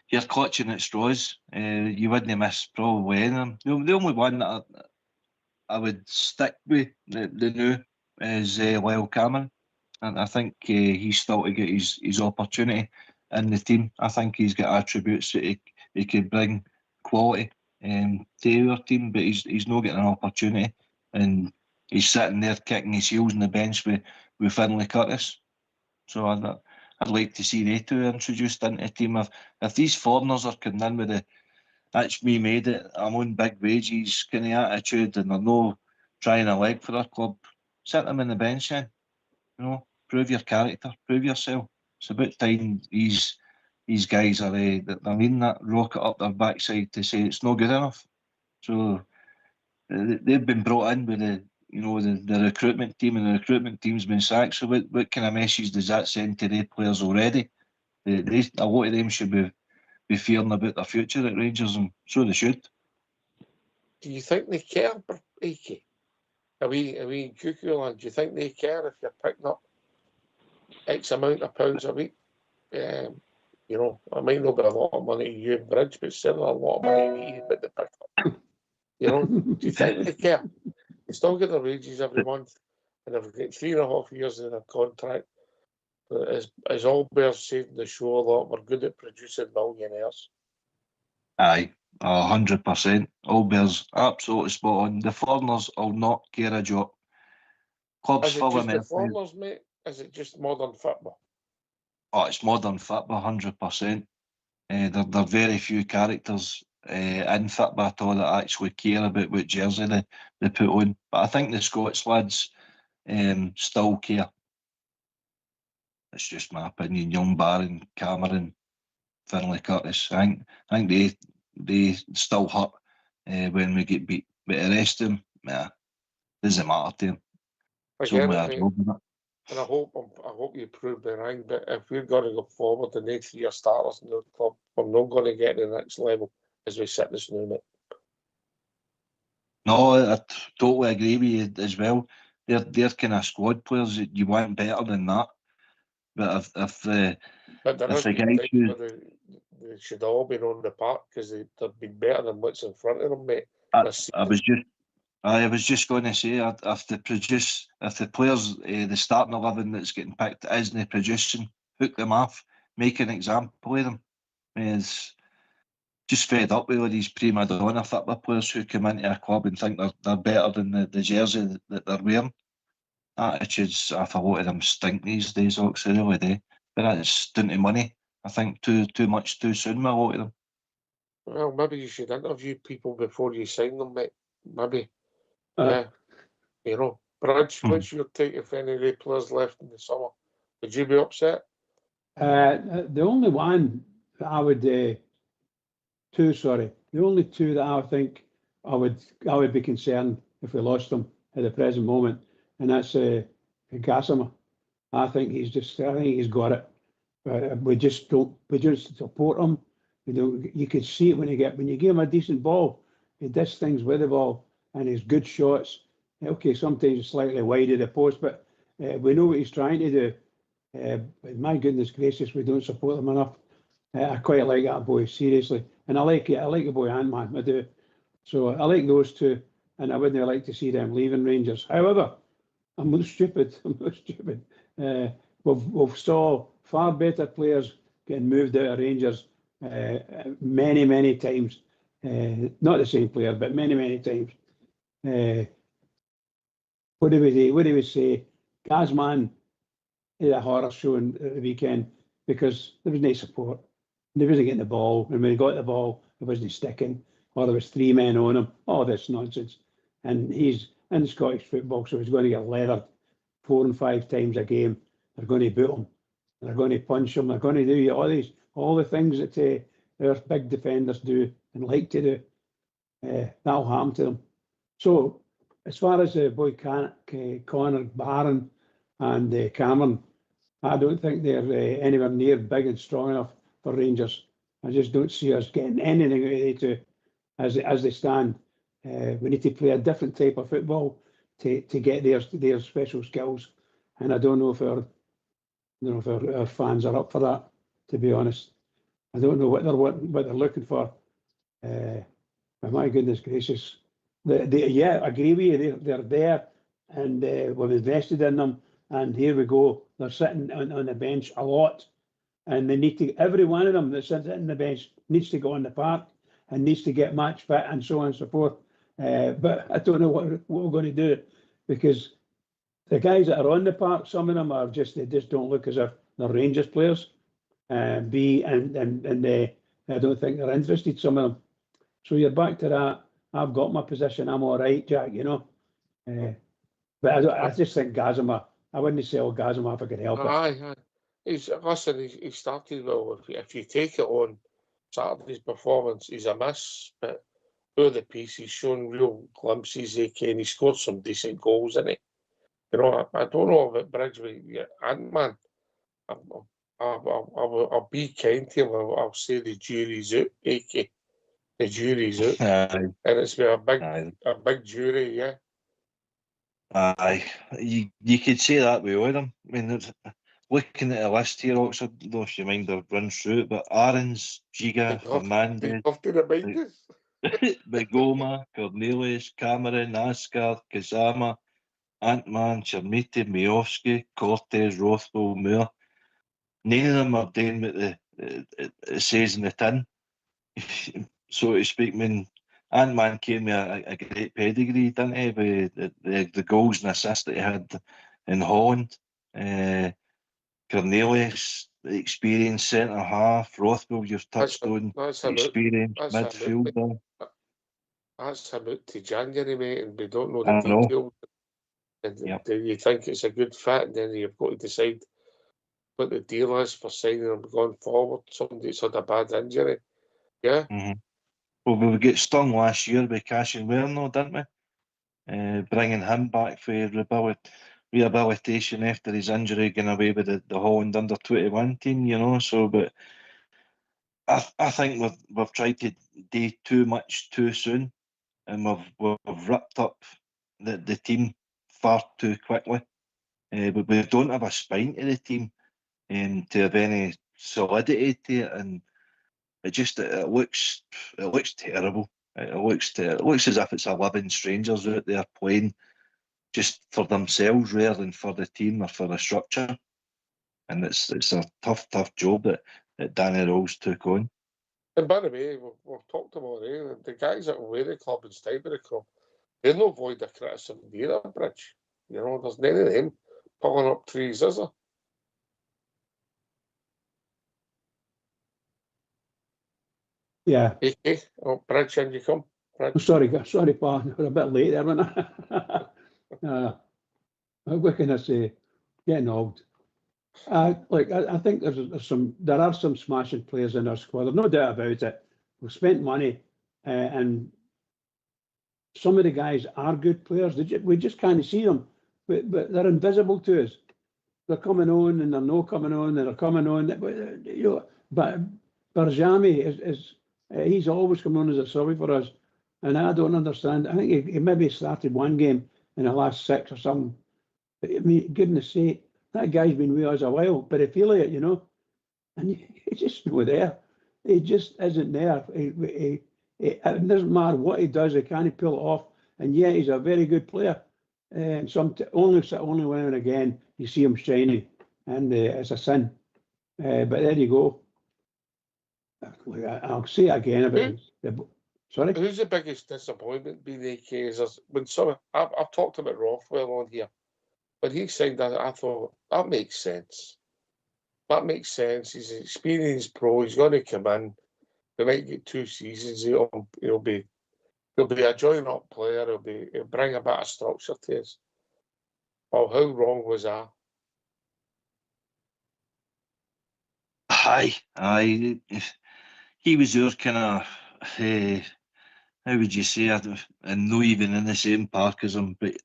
[SPEAKER 3] you're clutching at straws. You wouldn't miss probably any of them. The only one that I would stick with, the new, is Lyle Cameron. And I think he's still to get his opportunity in the team. I think he's got attributes that he could bring quality to our team, but he's not getting an opportunity. And he's sitting there kicking his heels on the bench with Finlay Curtis. So I'd like to see they two introduced into the team. If these foreigners are coming in with that's me made it, I'm on big wages kind of attitude, and they're no trying a leg for our club, sit them in the bench then. Prove your character, prove yourself. It's about time these guys are that rocket up their backside to say it's not good enough. So they've been brought in with the recruitment team, and the recruitment team's been sacked. So what kind of message does that send to their players already? A lot of them should be fearing about their future at Rangers, and so they should.
[SPEAKER 2] Do you think they care, AK? Are we in cuckoo land? Do you think they care if you're picking up X amount of pounds a week? It might not be a lot of money to you and Bridge, but certainly a lot of money to me, but the pick up. Do you think they care? They still get their wages every month, and they've got 3.5 years in their contract. As Allbears said in the show a lot, we're good at producing millionaires.
[SPEAKER 3] Aye, 100%. Allbears absolutely spot on. The foreigners will not care a jot. Clubs
[SPEAKER 2] Is it
[SPEAKER 3] full
[SPEAKER 2] just
[SPEAKER 3] of
[SPEAKER 2] the
[SPEAKER 3] men.
[SPEAKER 2] foreigners, mate? Is it just modern football?
[SPEAKER 3] Oh, it's modern football, 100%. There are very few characters in football at all that actually care about what jersey they put on. But I think the Scots lads still care. It's just my opinion. Young Barron, Cameron, Finlay Curtis. I think they still hurt when we get beat. But the rest of them, doesn't matter to them.
[SPEAKER 2] And I hope you prove me wrong, but if we're going to go forward and next 3 starters in the club, we're not going to get to the next level as we sit this now, mate.
[SPEAKER 3] No, I totally agree with you as well. They're kind of squad players that you want better than that. But if the guys who
[SPEAKER 2] they should all been on the park because they've been better than what's in front of them, mate.
[SPEAKER 3] I was just going to say, if the players, the starting 11 that's getting picked isn't producing, hook them off, make an example of them. It's just fed up with all these prima donna football players who come into a club and think they're better than the jersey that they're wearing. Attitudes, a lot of them stink these days, Ox, they really do. But that's down to money. I think too much too soon with a lot of them.
[SPEAKER 2] Well, maybe you should interview people before you sign them, mate. Maybe. Yeah. You know, Bridge, what's your take if any of the players left in the summer? Would you be upset?
[SPEAKER 4] The only one that I would, the only two that I think I would be concerned if we lost them at the present moment, and that's Gassama. I think he's got it. We just support him. You could see it when you give him a decent ball, he does things with the ball, and he's good shots. Okay, sometimes slightly wide of the post, but we know what he's trying to do. But my goodness gracious, we don't support him enough. I quite like that boy, seriously, and I like the boy Ant-Man, I do. So I like those two, and I wouldn't like to see them leaving Rangers. However, I'm not stupid. We've saw far better players getting moved out of Rangers many times. Not the same player, but many times. What do we say? Gazman is a horror show at the weekend because there was no support. They wasn't getting the ball, and when he got the ball, it wasn't sticking, or there was 3 men on him. All this nonsense. And he's in Scottish football, so he's going to get leathered 4 and 5 times a game. They're going to boot him. They're going to punch him. They're going to do all the things that our big defenders do and like to do. That'll happen to them. So, as far as the boy Connor Barron and Cameron, I don't think they're anywhere near big and strong enough for Rangers. I just don't see us getting anything out of they two as they stand. We need to play a different type of football to get their special skills, and I don't know if our fans are up for that. To be honest, I don't know what they're looking for. But my goodness gracious, I agree with you. They're there, and we've invested in them. And here we go. They're sitting on the bench a lot, and they need to. Every one of them that sits on the bench needs to go on the park and needs to get match fit and so on and so forth. But I don't know what we're going to do, because the guys that are on the park, some of them they just don't look as if they're Rangers players. I don't think they're interested, some of them. So you're back to that. I've got my position. I'm all right, Jack. But I just think Gazima. I wouldn't sell Gazima if I could help it.
[SPEAKER 2] Aye. He started well. If you take it on Saturday's performance, he's a miss. But over the piece, he's shown real glimpses. He scored some decent goals, isn't he? I don't know about Bridge with Ant-Man. I'll be kind to him. I'll say the jury's out, AK. The jury's out.
[SPEAKER 3] Aye.
[SPEAKER 2] And it's been a big jury, yeah.
[SPEAKER 3] Aye, you could say that with all of them. I mean, looking at the list here, Oxford, I don't know if you mind to run through it, but Aarons, Giga, Fernandez, Begoma, Cornelius, Cameron, Asgard, Kazama, Ant-Man, Chermiti, Miovski, Cortez, Rothwell, Moore. None of them are doing what it says in the tin, so to speak. I mean, Ant-Man came with a great pedigree, didn't he, with the goals and assists that he had in Holland. Cornelius, the experienced centre-half. Rothwell, you've touched on, experienced midfielder.
[SPEAKER 2] That's him out to January, mate, and we don't know the details. Do you think it's a good fit? And then you've got to decide what the deal is for signing him going forward. Somebody's had a bad injury. Yeah.
[SPEAKER 3] Mm-hmm. Well, we got stung last year by Cashin Werner, didn't we? Bringing him back for rehabilitation after his injury, getting away with the Holland under-21 team, So, but I think we've tried to do too much too soon, and we've ripped up the team far too quickly. But we don't have a spine to the team to have any solidity to it, and it looks terrible. It looks as if it's 11 strangers out there playing just for themselves rather than for the team or for the structure. And it's a tough job that Danny Rose took on.
[SPEAKER 2] And by the way, we've talked about it. The guys that wear the club and stay with the club, they're no void of criticism either, Bridge. There's none of them pulling up trees, is there?
[SPEAKER 4] Yeah.
[SPEAKER 2] Okay. Oh, Bridge, in you come.
[SPEAKER 4] I'm sorry, Pa. We're a bit late there, wasn't I? What can I say? Getting old. Look, I think there are some smashing players in our squad. There's no doubt about it. We've spent money, and some of the guys are good players. We just can't see them, but they're invisible to us. They're coming on and they're not coming on, and they're coming on. But Barjami he's always come on as a sub for us, and I don't understand. I think he maybe started one game in the last 6 or something. But I mean, goodness sake, that guy's been with us a while, but I feel it, and he's just not there. He just isn't there. It doesn't matter what he does, he can't pull it off, and yet he's a very good player. And only when and again you see him shining, and it's a sin. But there you go. I'll say it again about sorry.
[SPEAKER 2] Who's the biggest disappointment being AK? Is when I've talked about Rothwell on here. When he signed that, I thought that makes sense. That makes sense. He's an experienced pro. He's going to come in. We might get 2 seasons. He'll be a join-up player. He'll bring a bit of structure to us. Oh, how wrong was that?
[SPEAKER 3] Aye. He was your kind of, how would you say, and not even in the same park as him, but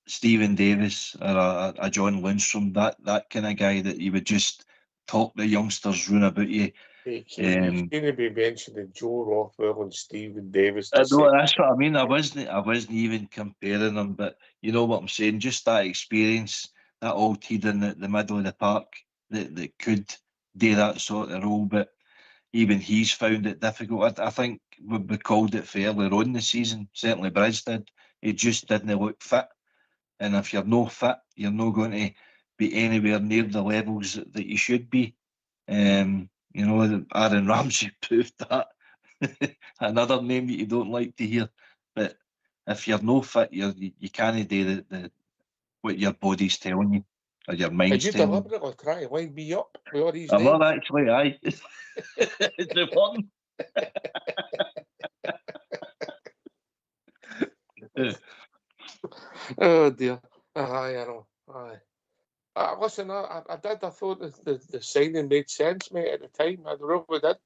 [SPEAKER 3] Stephen Davis or a John Lundstrom, that kind of guy that you would just talk the youngsters round about you.
[SPEAKER 2] You're going to be mentioning Joe Rothwell and Stephen Davis.
[SPEAKER 3] That's what I mean. I wasn't even comparing them, but you know what I'm saying. Just that experience, that old head in the middle of the park that could do that sort of role, but even he's found it difficult. I think we called it fairly on the season. Certainly Bridge did. He just didn't look fit. And if you're no fit, you're not going to be anywhere near the levels that you should be. Aaron Ramsey proved that. Another name that you don't like to hear. But if you're no fit, you can't do what your body's telling you or your mind's telling you.
[SPEAKER 2] Are you deliberately trying to wind me up with all these
[SPEAKER 3] I'm
[SPEAKER 2] names?
[SPEAKER 3] not actually, aye. It's the fun.
[SPEAKER 2] Oh dear. Aye, I know. Aye. Listen, I did. I thought the signing made sense, mate, at the time. I really did.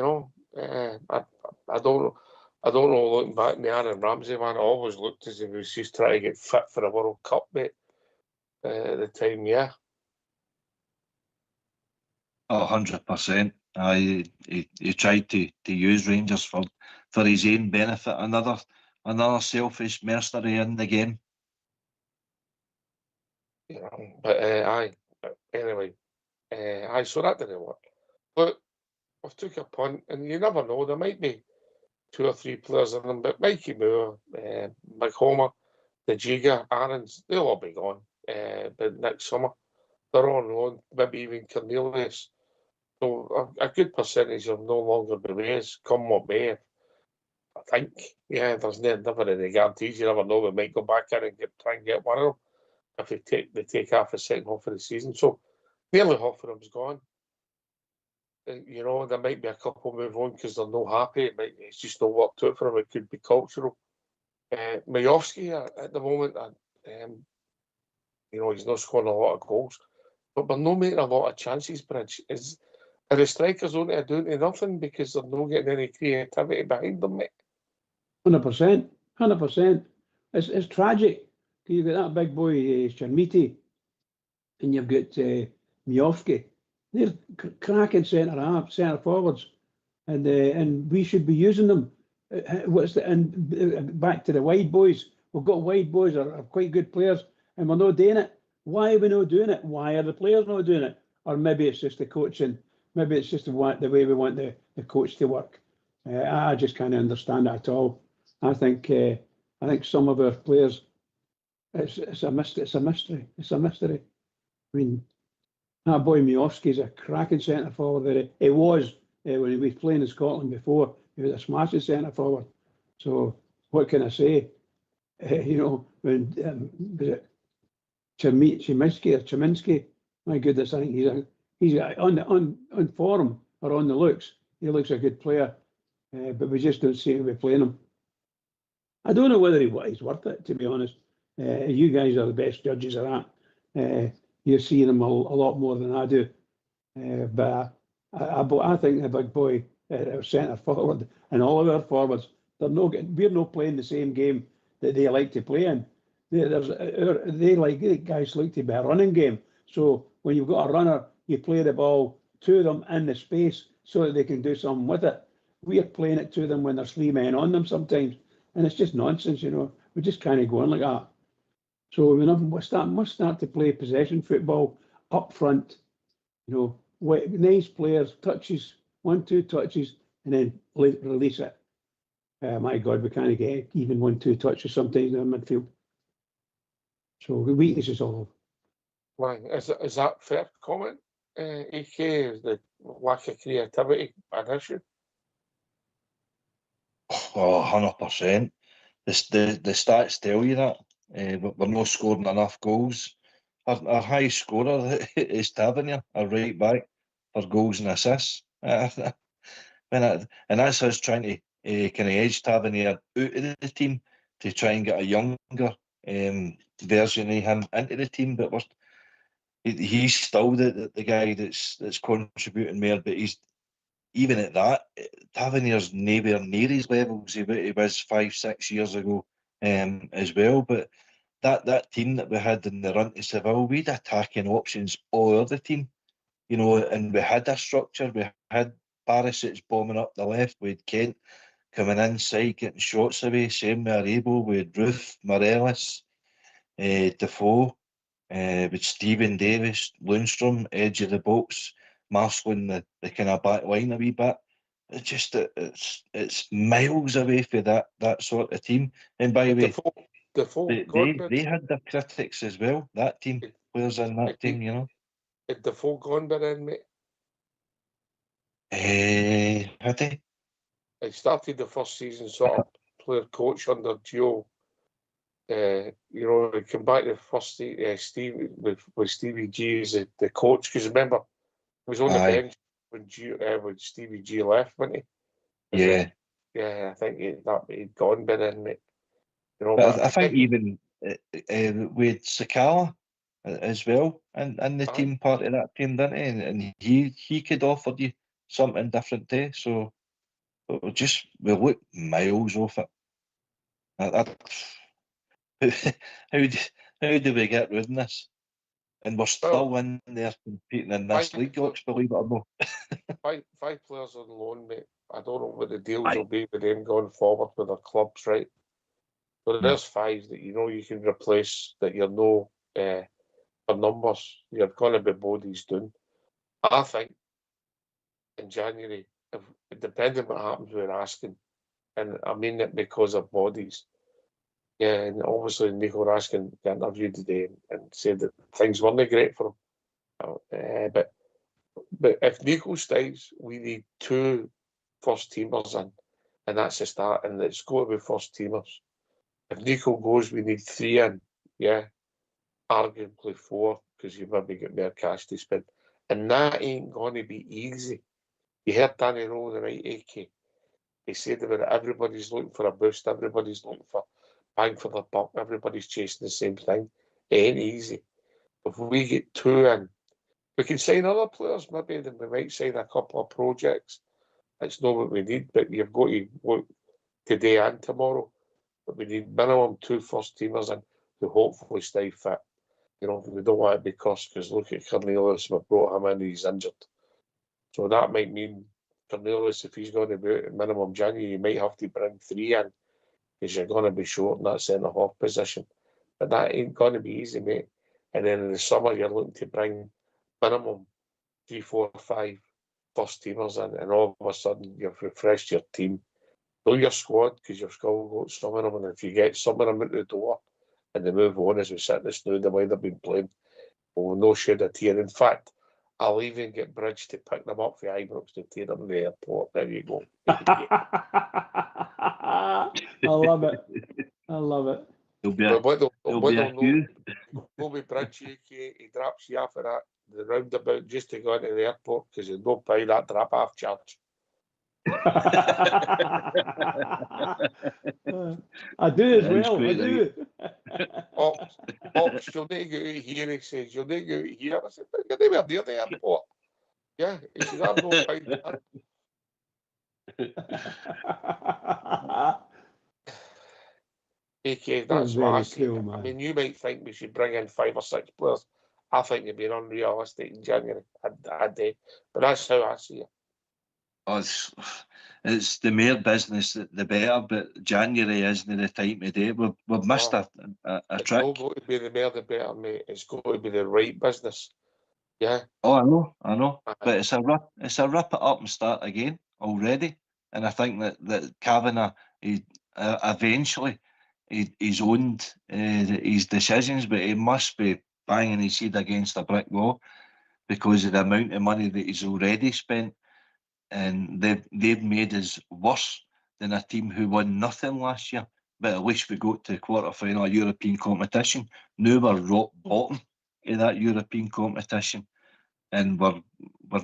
[SPEAKER 2] I don't know. Looking back, me Aaron Ramsey, man, I always looked as if he was just trying to get fit for a World Cup, mate. At the time, yeah.
[SPEAKER 3] 100%. He tried to use Rangers for his own benefit. Another selfish mercenary in the game.
[SPEAKER 2] But aye. Anyway, aye. So that didn't work. But I've took a punt, and you never know. There might be 2 or 3 players in them, but Mikey Moore, McHomer, the Jiga, Aarons, they'll all be gone. But next summer, they're on loan. Maybe even Cornelius. So a good percentage of no longer be with us, come what may. I think, yeah, there's never any guarantees. You never know. We might go back in and try and get one of them if they take half the second half of the season. So nearly half of them's gone. There might be a couple move on because they're not happy. It's just not worked out for them. It could be cultural. Majowski at the moment, he's not scoring a lot of goals, but we're not making a lot of chances. Bridge are the strikers only doing nothing because they're not getting any creativity behind them, mate.
[SPEAKER 4] 100%. It's tragic. You've got that big boy Chermiti, and you've got Miofsky. They're cracking centre forwards, and we should be using them. Back to the wide boys. We've got wide boys are quite good players, and we're not doing it. Why are we not doing it? Why are the players not doing it? Or maybe it's just the coaching. Maybe it's just the way we want the coach to work. I just can't understand it at all. I think some of our players, it's a mystery. I mean, that boy Miofsky's a cracking centre forward. He was when he was playing in Scotland before. He was a smashing centre forward. So what can I say? When was it Cheminsky? My goodness, I think he's on form or on the looks. he looks a good player, but we just don't seem to be playing him. I don't know whether he's worth it, to be honest. You guys are the best judges of that. You're seeing him a lot more than I do. But I think the big boy, our centre forward, and all of our forwards, we're not playing the same game that they like to play in. Guys like to be a running game. So when you've got a runner, you play the ball to them in the space so that they can do something with it. We are playing it to them when there's 3 men on them sometimes, and it's just nonsense, you know. We just kind of go on like that. So we must start to play possession football up front, you know. Nice players, touches, 1-2 touches, and then release it. My God, we can't get even 1-2 touches sometimes in the midfield. So the weakness is all.
[SPEAKER 2] Right, is that fair comment? AK, is the lack of creativity an issue?
[SPEAKER 3] Oh, 100%. The stats tell you that. We're not scoring enough goals. Our high scorer is Tavernier, our right back, for goals and assists. And that's us trying to kind of edge Tavernier out of the team to try and get a younger version of him into the team. But he's still the guy that's contributing more. But he's even at that, Tavernier's nowhere near his levels he was 5-6 years ago as well. But that team that we had in the run to Seville, we had attacking options all over the team, you know, and we had a structure. We had Barisic bombing up the left, we had Kent coming inside, getting shots away, same with Arebo, we had Roof, Morelos, Defoe, with Stephen Davis, Lundstrom, edge of the box, marshalling the kind of back line a wee bit. It's just it's miles away from that sort of team. And by the way, they had their critics as well. That team, players in that team, you know.
[SPEAKER 2] Had Defoe gone by then, mate?
[SPEAKER 3] Had he?
[SPEAKER 2] I started the first season sort of player coach under Gio. You know, he came back to the first Stevie with Stevie G as the coach, because remember he was on the bench when Stevie G left, wasn't he? Yeah, I think he'd gone by then, mate. You know,
[SPEAKER 3] but I think even with Sakala as well, and the team part of that team, didn't he? And he could offer you something different too. So we look miles off it. How do we get rid of this? And we're still in there competing in this league, let's believe it or not.
[SPEAKER 2] five players on loan, mate. I don't know what the deals will be with them going forward with their clubs, right? But there's 5 that you know you can replace, that you know for numbers. You're going to be bodies doing. I think in January, depending what happens, we're asking, and I mean it because of bodies. Yeah, and obviously Nico Raskin got interviewed today and said that things weren't great for him. But if Nico stays, we need 2 first teamers in, and that's the start. And it's got to be first teamers. If Nico goes, we need 3 in. Yeah, arguably 4, because you maybe get more cash to spend, and that ain't going to be easy. You heard Danny Rowe the night, AK. He said about it, everybody's looking for a boost. Everybody's looking for bang for the buck. Everybody's chasing the same thing. It ain't easy. If we get 2 in, we can sign other players, maybe, then we might sign a couple of projects. It's not what we need, but you've got to work today and tomorrow. But we need minimum 2 first teamers in who hopefully stay fit. You know, we don't want to be cursed, because look at Cornelius, we brought him in, he's injured. So that might mean Cornelius, if he's going to be at minimum January, you might have to bring 3 in, because you're going to be short in that centre half position. But that ain't going to be easy, mate. And then in the summer, you're looking to bring minimum 3, 4, 5 first teamers in, and all of a sudden you've refreshed your team. Know your squad, because you've still got some of them, and if you get some of them out the door and they move on as we sit in the snow the way they've been playing, we'll no shed a tear. In fact, I'll even get Bridge to pick them up for Ibrox to take them to the airport. There you go.
[SPEAKER 4] I love it. I love it.
[SPEAKER 3] He'll be a
[SPEAKER 2] Bridge, he drops you off at the roundabout just to go into the airport, because he'll not pay that drop-off charge.
[SPEAKER 4] I do as
[SPEAKER 3] That is
[SPEAKER 4] well. I
[SPEAKER 3] quite
[SPEAKER 4] do.
[SPEAKER 2] Ox, you'll need to go out here, he says. You'll need to go out here. I said, you're nowhere near the airport. Yeah, he says, I'm not fine with that. AK, that's what I
[SPEAKER 4] Very
[SPEAKER 2] say.
[SPEAKER 4] cool,
[SPEAKER 2] I
[SPEAKER 4] man.
[SPEAKER 2] mean, you might think we should bring in 5 or 6 players. I think you're being unrealistic in January. I do. But that's how I see it.
[SPEAKER 3] Oh, it's the more business, the better. But January isn't the time to do it. We've missed
[SPEAKER 2] No,
[SPEAKER 3] a
[SPEAKER 2] it's
[SPEAKER 3] trick.
[SPEAKER 2] not going to be the more the better, mate. It's going to be the right business. Yeah.
[SPEAKER 3] Oh, I know. But it's a rip it up and start again already. And I think that Kavanagh, eventually, he's owned his decisions, but he must be banging his head against a brick wall because of the amount of money that he's already spent, and they've made us worse than a team who won nothing last year. But at least we got to quarter final European competition. Now we're rock bottom of that European competition, and we're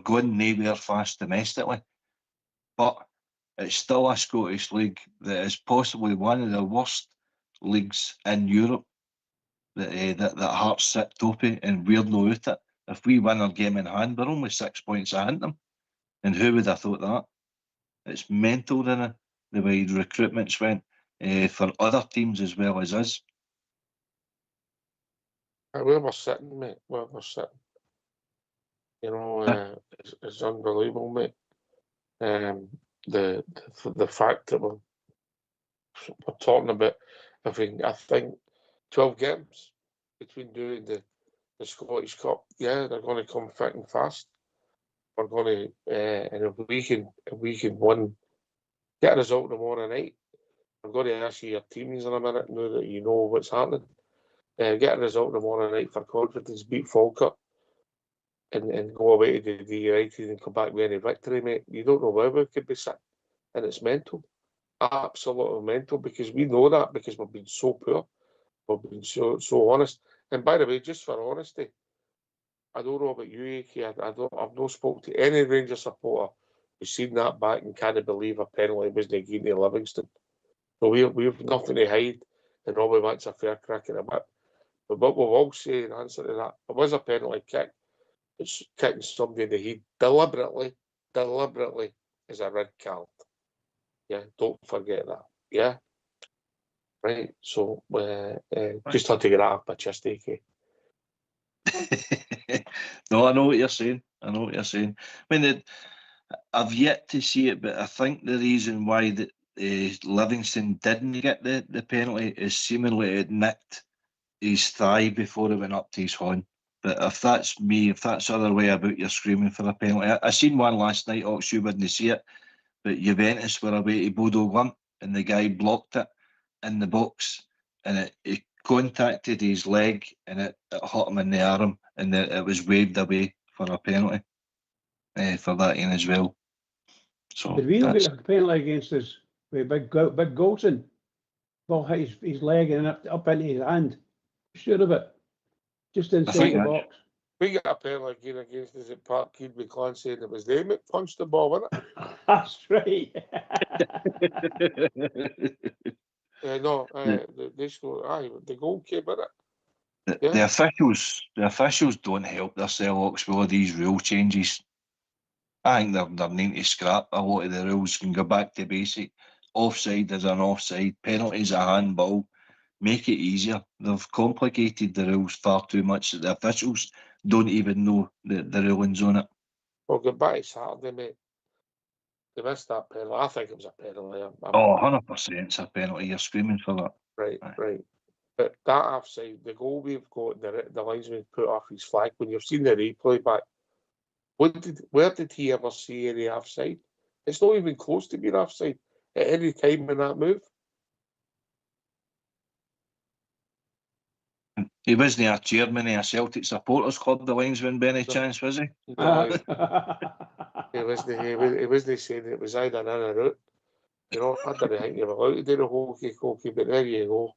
[SPEAKER 3] going nowhere fast domestically. But it's still a Scottish league that is possibly one of the worst leagues in Europe that Hearts sit toppy, and we're no out it. If we win our game in hand, we're only 6 points ahead them. And who would have thought that? It's mental, the way the recruitments went for other teams as well as us.
[SPEAKER 2] Where we're sitting, mate. Where we're sitting. You know, it's unbelievable, mate. The fact that we're talking about, I think 12 games between doing the Scottish Cup. Yeah, they're going to come thick and fast. We're going to, and if we can get a result tomorrow night. I'm going to ask you your teams in a minute now that you know what's happening. Get a result tomorrow night for confidence, beat Falkirk, and go away to the United and come back with any victory, mate. You don't know where we could be sitting, and it's mental, absolutely mental, because we know that because we've been so poor, we've been so honest. And by the way, just for honesty, I don't know about you, AK. I've not spoken to any Rangers supporter who's seen that back and can't believe a penalty wasn't given to Livingston. So we've nothing to hide, and all we want's a fair crack at the whip. But what we'll all say in answer to that, it was a penalty kick. It's kicking somebody in the head deliberately is a red card. Yeah, don't forget that. Yeah, right. So just had to get that off my chest, AK.
[SPEAKER 3] No, I know what you're saying. I mean, I've yet to see it, but I think the reason why that Livingston didn't get the penalty is seemingly it nicked his thigh before it went up to his horn. But if that's the other way about you're screaming for a penalty. I seen one last night, you wouldn't see it, but Juventus were away to Bodo Glimt and the guy blocked it in the box and it contacted his leg and it hit him in the arm and it was waved away for a penalty for that in as well. So
[SPEAKER 4] did we not get a penalty against us with big Golson? Ball hit his leg and up into his hand. Sure of it. Just inside the box.
[SPEAKER 2] We got a penalty against us at Parkhead with Clancy, and it was them that punched the ball, wasn't it?
[SPEAKER 4] That's right.
[SPEAKER 2] They scored. The goal came in it.
[SPEAKER 3] The officials don't help themselves with all these rule changes. I think they're needing to scrap a lot of the rules and go back to basic. Offside is an offside, penalties a handball. Make it easier. They've complicated the rules far too much that the officials don't even know the rulings on it.
[SPEAKER 2] Well, goodbye Saturday, mate. They missed that penalty. I think it was a penalty.
[SPEAKER 3] 100% it's a penalty. You're screaming for that.
[SPEAKER 2] Right. But that offside, the goal we've got, the linesman put off his flag. When you've seen the replay back, where did he ever see any offside? It's not even close to being offside at any time in that move.
[SPEAKER 3] He wasn't a chairman of a Celtic supporters club, the linesman, by any chance, was he?
[SPEAKER 2] No, he wasn't saying it was either in or out. You know, I didn't think you were allowed to do the hokey-cokey, but there you go.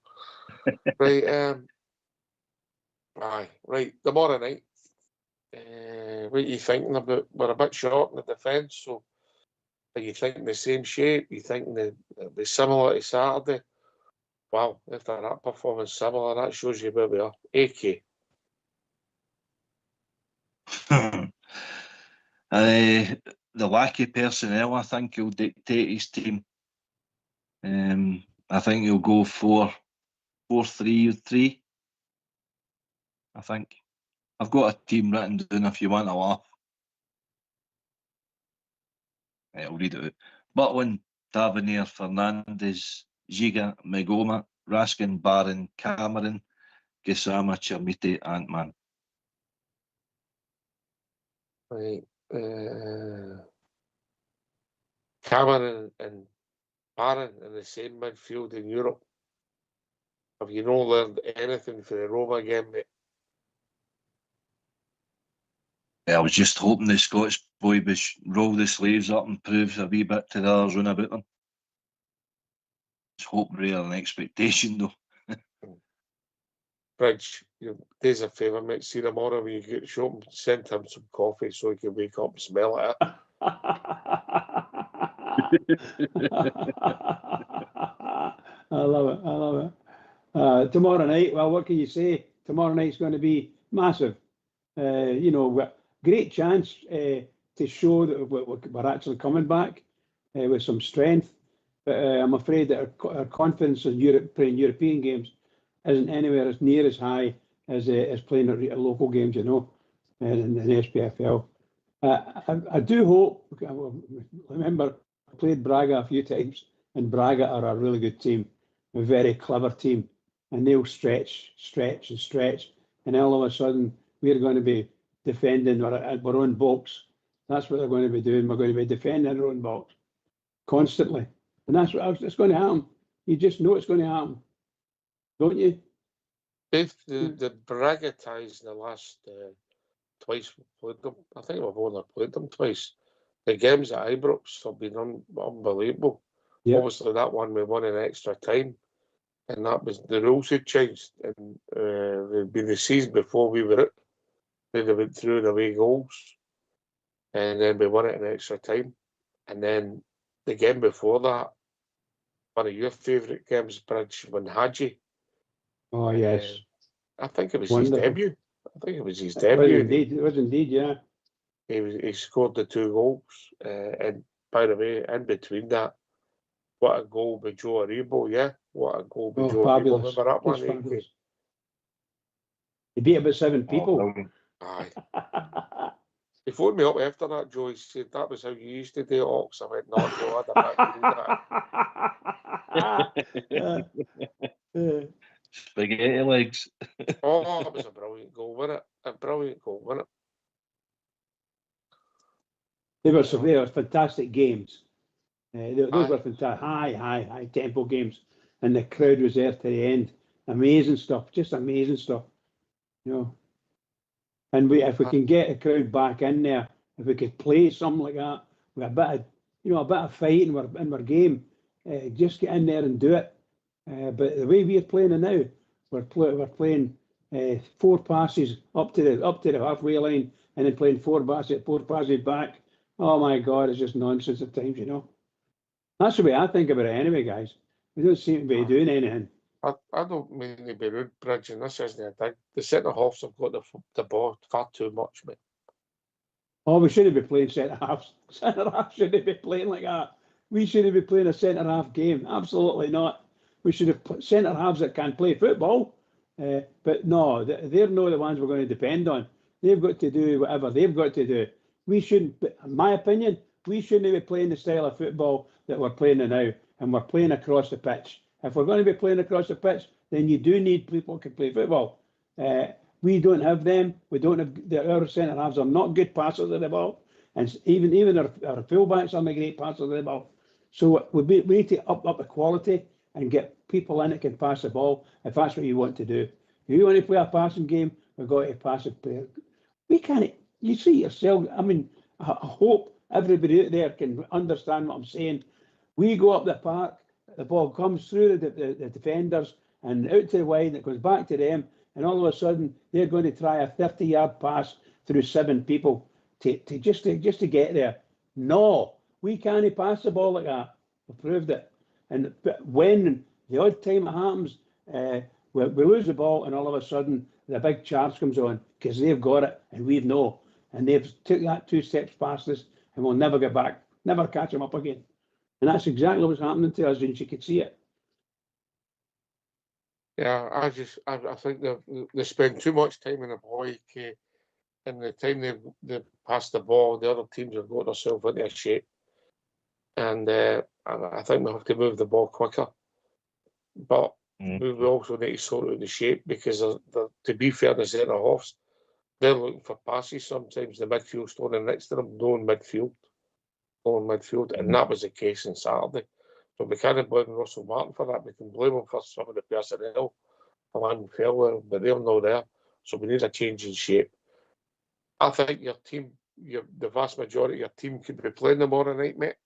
[SPEAKER 2] Right, right, tomorrow night. What are you thinking about? We're a bit short in the defence, so Are you thinking the same shape? You thinking it'll be similar to Saturday? Wow, if they're that performance similar, that shows you where we are. AK.
[SPEAKER 3] The lack of personnel, I think, will dictate his team. I think he'll go 4-3-3. I think. I've got a team written down if you want to laugh. I'll read it out. Butland, Tavernier, Fernandes, Giga, Megoma, Raskin, Barron, Cameron, Gisama, Chermiti, Ant-Man.
[SPEAKER 2] Right. Cameron and Barron in the same midfield in Europe. Have you not learned anything for the Roma game, mate?
[SPEAKER 3] I was just hoping the Scottish boy would roll the sleeves up and prove a wee bit to the others round about them. It's hope rather than expectation, though.
[SPEAKER 2] Bridge, do us a favour, mate. See tomorrow when you get to shop and send him some coffee so he can wake up and smell it.
[SPEAKER 4] I love it. I love it. Tomorrow night, well, what can you say? Tomorrow night's going to be massive. Great chance to show that we're actually coming back with some strength. But I'm afraid that our confidence in playing European games isn't anywhere as near as high as playing at local games, in the SPFL. I do hope. Remember, I played Braga a few times, and Braga are a really good team, a very clever team, and they'll stretch, and all of a sudden we're going to be defending our own box. That's what they're going to be doing. We're going to be defending our own box constantly, and that's what it's going to happen. You just know it's going to happen, don't you?
[SPEAKER 2] Dave, the Braga ties in the last twice we played them. I think we've only played them twice. The games at Ibrox have been unbelievable.
[SPEAKER 4] Yeah.
[SPEAKER 2] Obviously, that one we won in extra time, and that was the rules had changed. And it'd been the season before we were out. They went through the away goals, and then we won it in extra time. And then the game before that, one of your favourite games, Bridge, when Hadji.
[SPEAKER 4] Oh yes.
[SPEAKER 2] I think it was
[SPEAKER 4] Wonderful.
[SPEAKER 2] his debut. I think it was his
[SPEAKER 4] It
[SPEAKER 2] debut.
[SPEAKER 4] was indeed, yeah.
[SPEAKER 2] He scored the 2 goals. And by the way, in between that, what a goal by Joe Aribo, yeah? What a goal by Joe
[SPEAKER 4] fabulous.
[SPEAKER 2] Aribo. Remember that one?
[SPEAKER 4] It's fabulous. He beat about 7 people.
[SPEAKER 2] Aye. He phoned me up after that, Joe. He said, that was how you used to do it, Ox. I went, no, Joe, I didn't do that.
[SPEAKER 3] Spaghetti legs.
[SPEAKER 2] Oh, that was a brilliant goal, wasn't it? A brilliant goal, wasn't it?
[SPEAKER 4] They were fantastic games. Those were fantastic, high tempo games, and the crowd was there to the end. Amazing stuff, just amazing stuff. And if we can get a crowd back in there, if we could play something like that with a bit of fight in our game, just get in there and do it. But the way we're playing it now, we're playing 4 passes up to the halfway line, and then playing 4 passes back. Oh my God, it's just nonsense at times, That's the way I think about it anyway, guys. We don't seem to be doing anything.
[SPEAKER 2] I don't mean to be rude, Bridge, and this isn't a thing. The centre-halves have got the ball far too much, mate. Oh,
[SPEAKER 4] we shouldn't be playing centre-halves. Centre-halves shouldn't be playing like that. We shouldn't be playing a centre-half game. Absolutely not. We should have centre-halves that can play football. But no, they're not the ones we're going to depend on. They've got to do whatever they've got to do. We shouldn't, in my opinion, we shouldn't be playing the style of football that we're playing now, and we're playing across the pitch. If we're going to be playing across the pitch, then you do need people who can play football. We don't have them. We don't have our centre-halves are not good passers of the ball, and even our full-backs are not great passers of the ball. So we need to up the quality and get people in that can pass the ball, if that's what you want to do. If you want to play a passing game, we've got to pass it. We can't. You see yourself. I mean, I hope everybody out there can understand what I'm saying. We go up the park, the ball comes through the defenders and out to the wide, and it goes back to them, and all of a sudden they're going to try a 30-yard pass through 7 people to get there. No, We can't pass the ball like that. We proved it. And when the odd time it happens, we lose the ball and all of a sudden the big charge comes on because they've got it and we've no. And they've took that 2 steps past us and we'll never get back, never catch them up again. And that's exactly what's happening to us, and she could see it.
[SPEAKER 2] Yeah, I think they spend too much time in the boy, and the time they pass the ball, the other teams have got themselves into a shape. And I think we have to move the ball quicker. But we also need to sort out the shape because, to be fair, the centre halves, they're looking for passes sometimes. The midfield standing next to them, no midfield. And that was the case on Saturday. So we can't blame Russell Martin for that. We can blame him for some of the personnel, Alan Feller, but they're not there. So we need a change in shape. I think your team, the vast majority of your team could be playing tomorrow night, mate.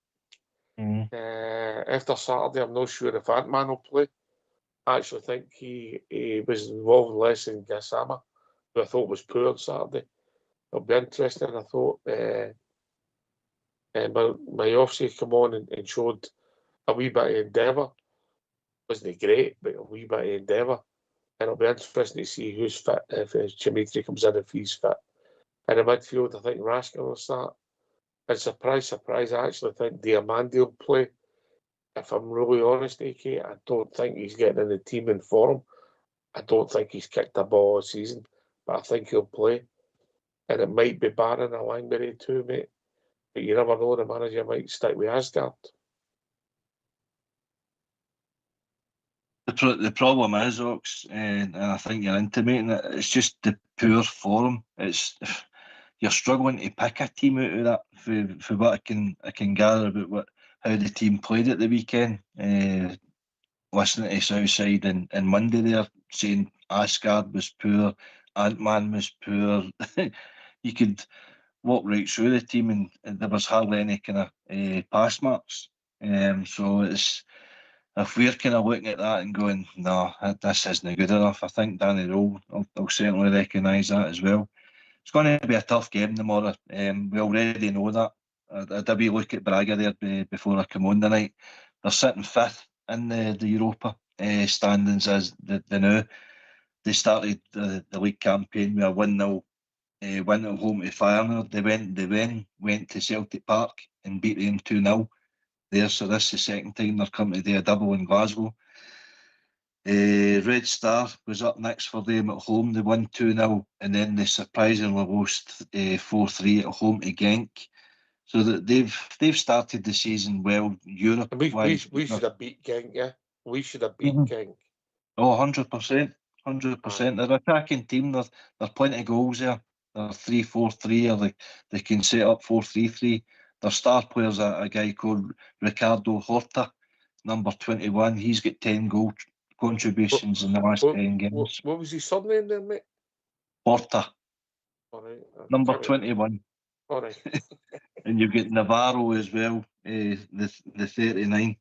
[SPEAKER 2] After Saturday, I'm not sure if Ant-Man will play. I actually think he was involved less in Gassama, who I thought was poor on Saturday. It'll be interesting. I thought Mayovsky come on and showed a wee bit of endeavour. Wasn't great, but a wee bit of endeavour. And it'll be interesting to see who's fit if Chimitri comes in, if he's fit. In the midfield, I think Raskin will start. And surprise, I actually think Diamandi will play. If I'm really honest, AK, I don't think he's getting in the team in form. I don't think he's kicked a ball all season, but I think he'll play. And it might be Barron or Langberry too, mate. But you never know, the manager might stick with Asgard.
[SPEAKER 3] The problem is, Ox, and I think you're intimating it, it's just the poor form. You're struggling to pick a team out of that for what I can gather about how the team played at the weekend. Listening to Southside and Monday there, saying Asgard was poor, Ant-Man was poor. You could walk right through the team and there was hardly any kind of pass marks. So it's, if we're kind of looking at that and going, no, this isn't good enough, I think Danny Rowe will certainly recognise that as well. It's going to be a tough game tomorrow. We already know that. I did a wee look at Braga there before I come on tonight. They're sitting 5th in the Europa standings as the now. They started the league campaign with a 1-0 win at home to Feyenoord. They went to Celtic Park and beat them 2-0 there. So this is the second time they're coming to do a double in Glasgow. Red Star was up next for them at home. They won 2-0 and then they surprisingly lost 4-3 at home to Genk. So that they've started the season well. Europe.
[SPEAKER 2] We should have beat Genk, yeah. We should have beat Genk.
[SPEAKER 3] Oh, 100%. 100%. They're an attacking team. They're plenty of goals there. They're 3-4-3 or they can set up 4-3-3. Their star player's a guy called Ricardo Horta, number 21. He's got 10 goal contributions in the last 10 games.
[SPEAKER 2] What was his surname then, mate?
[SPEAKER 3] Horta.
[SPEAKER 2] All right.
[SPEAKER 3] Number 21.
[SPEAKER 2] All right.
[SPEAKER 3] And you've got Navarro as well, the 39.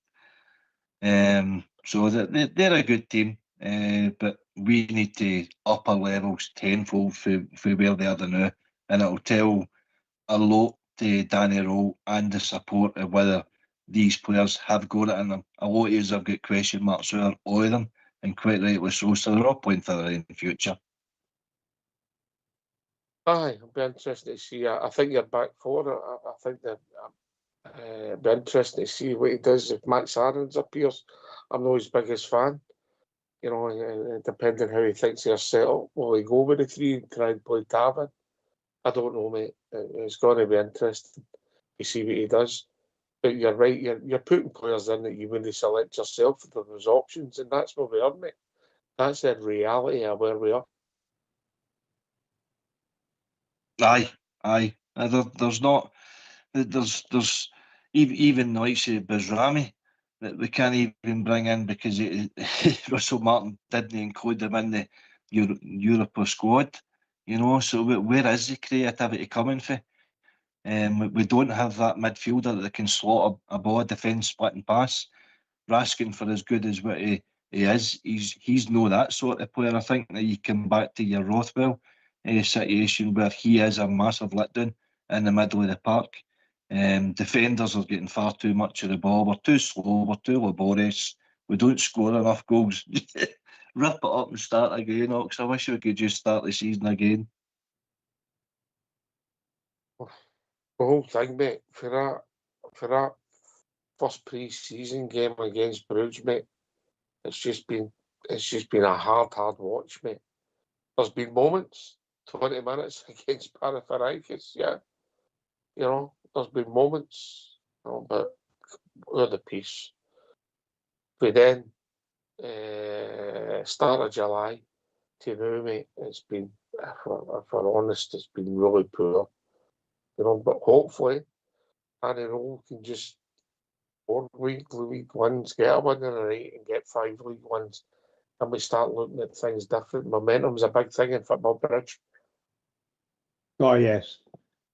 [SPEAKER 3] So they're a good team, but we need to up our levels tenfold for where they are now, and it'll tell a lot to Danny Rowe and the support of whether these players have got it in them. A lot of us have got question marks over all of them, and quite rightly so. So they're all playing further in the future.
[SPEAKER 2] Aye, it'll be interesting to see. I think you're back for it. I think that it'll be interesting to see what he does if Max Aarons appears. I'm not his biggest fan. You know, depending how he thinks he'll set up. Will he go with the 3 and try and play Tavin? I don't know, mate. It's going to be interesting to see what he does. But you're right, you're putting players in that you wouldn't select yourself. There's options, and that's where we are, mate. That's the reality of where we are.
[SPEAKER 3] Aye. There's even the likes of Bizrami that we can't even bring in because Russell Martin didn't include him in the Europa squad. You know, so where is the creativity coming from? We don't have that midfielder that can slot a ball, defence, split and pass. Raskin, for as good as what he is, he's no that sort of player. I think that you come back to your Rothwell situation where he is a massive letdown in the middle of the park. Defenders are getting far too much of the ball. We're too slow. We're too laborious. We don't score enough goals. Rip it up and start again, Ox. I wish we could just start the season again.
[SPEAKER 2] The whole thing, mate, for that first pre-season game against Bruges, mate, it's just been a hard watch, mate. There's been moments, 20 minutes against Panathinaikos, yeah. You know, there's been moments, you know, but we're the peace. But then, start of July to now, mate, it's been, if we're honest, it's been really poor. You know, but hopefully, Andy Rowe can just 4 league wins, get a win in a night and get 5 league wins, and we start looking at things different. Momentum's a big thing in football, Bridge.
[SPEAKER 4] Oh yes,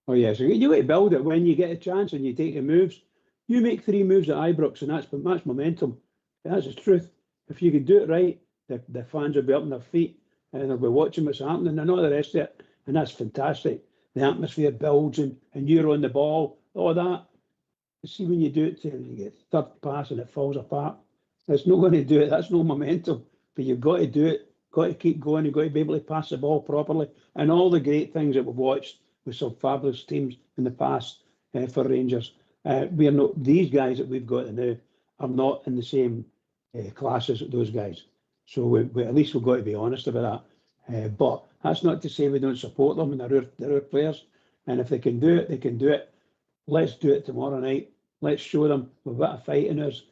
[SPEAKER 4] oh yes. You got to build it when you get a chance and you take the moves. You make 3 moves at Ibrox, and that's momentum. That's the truth. If you can do it right, the fans will be up on their feet and they'll be watching what's happening and all the rest of it, and that's fantastic. The atmosphere builds and you're on the ball, all that. See, when you do it, you get third pass and it falls apart. It's not going to do it. That's no momentum. But you've got to do it. Got to keep going. You've got to be able to pass the ball properly. And all the great things that we've watched with some fabulous teams in the past for Rangers. We are not, these guys that we've got now are not in the same class as those guys. So we at least we've got to be honest about that. But that's not to say we don't support them, and they're our players. And if they can do it, they can do it. Let's do it tomorrow night. Let's show them we've got a fight in us.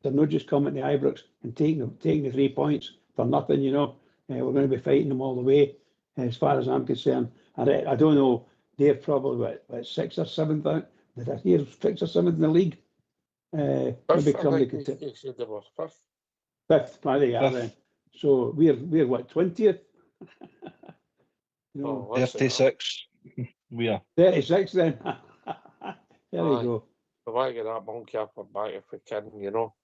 [SPEAKER 4] They're not just coming to Ibrox and taking the 3 points for nothing, you know. We're going to be fighting them all the way, as far as I'm concerned. I don't know, they're probably what 6th or 7th. Did I hear 6th or 7th in the league? Maybe somebody could tell.
[SPEAKER 2] You said they were 5th.
[SPEAKER 4] 5th, there they are then. So we're what, 20th? No,
[SPEAKER 3] 36. We are
[SPEAKER 4] 36 then. There you go.
[SPEAKER 2] We want to get that monkey up our back if we can, you know.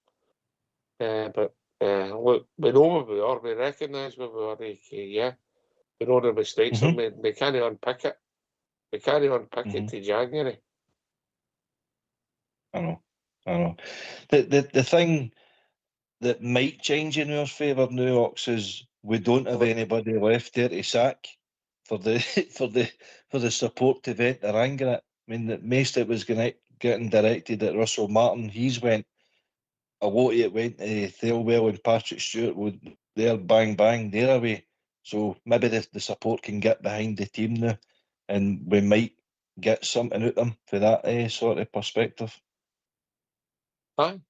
[SPEAKER 2] But look, we know where we are. We recognise where we are, AK, yeah. We know the mistakes are made. We can't unpick it. We can't unpick it to January.
[SPEAKER 3] I know. The thing that might change in our favour now, Ox, is we don't have anybody left there to sack for the for the support to vent their anger at. I mean, that most of it was getting directed at Russell Martin. He's went a lot of it went to Thelwell and Patrick Stewart. They're bang they're away. So maybe the support can get behind the team now, and we might get something out of them for that sort of perspective.
[SPEAKER 2] Aye.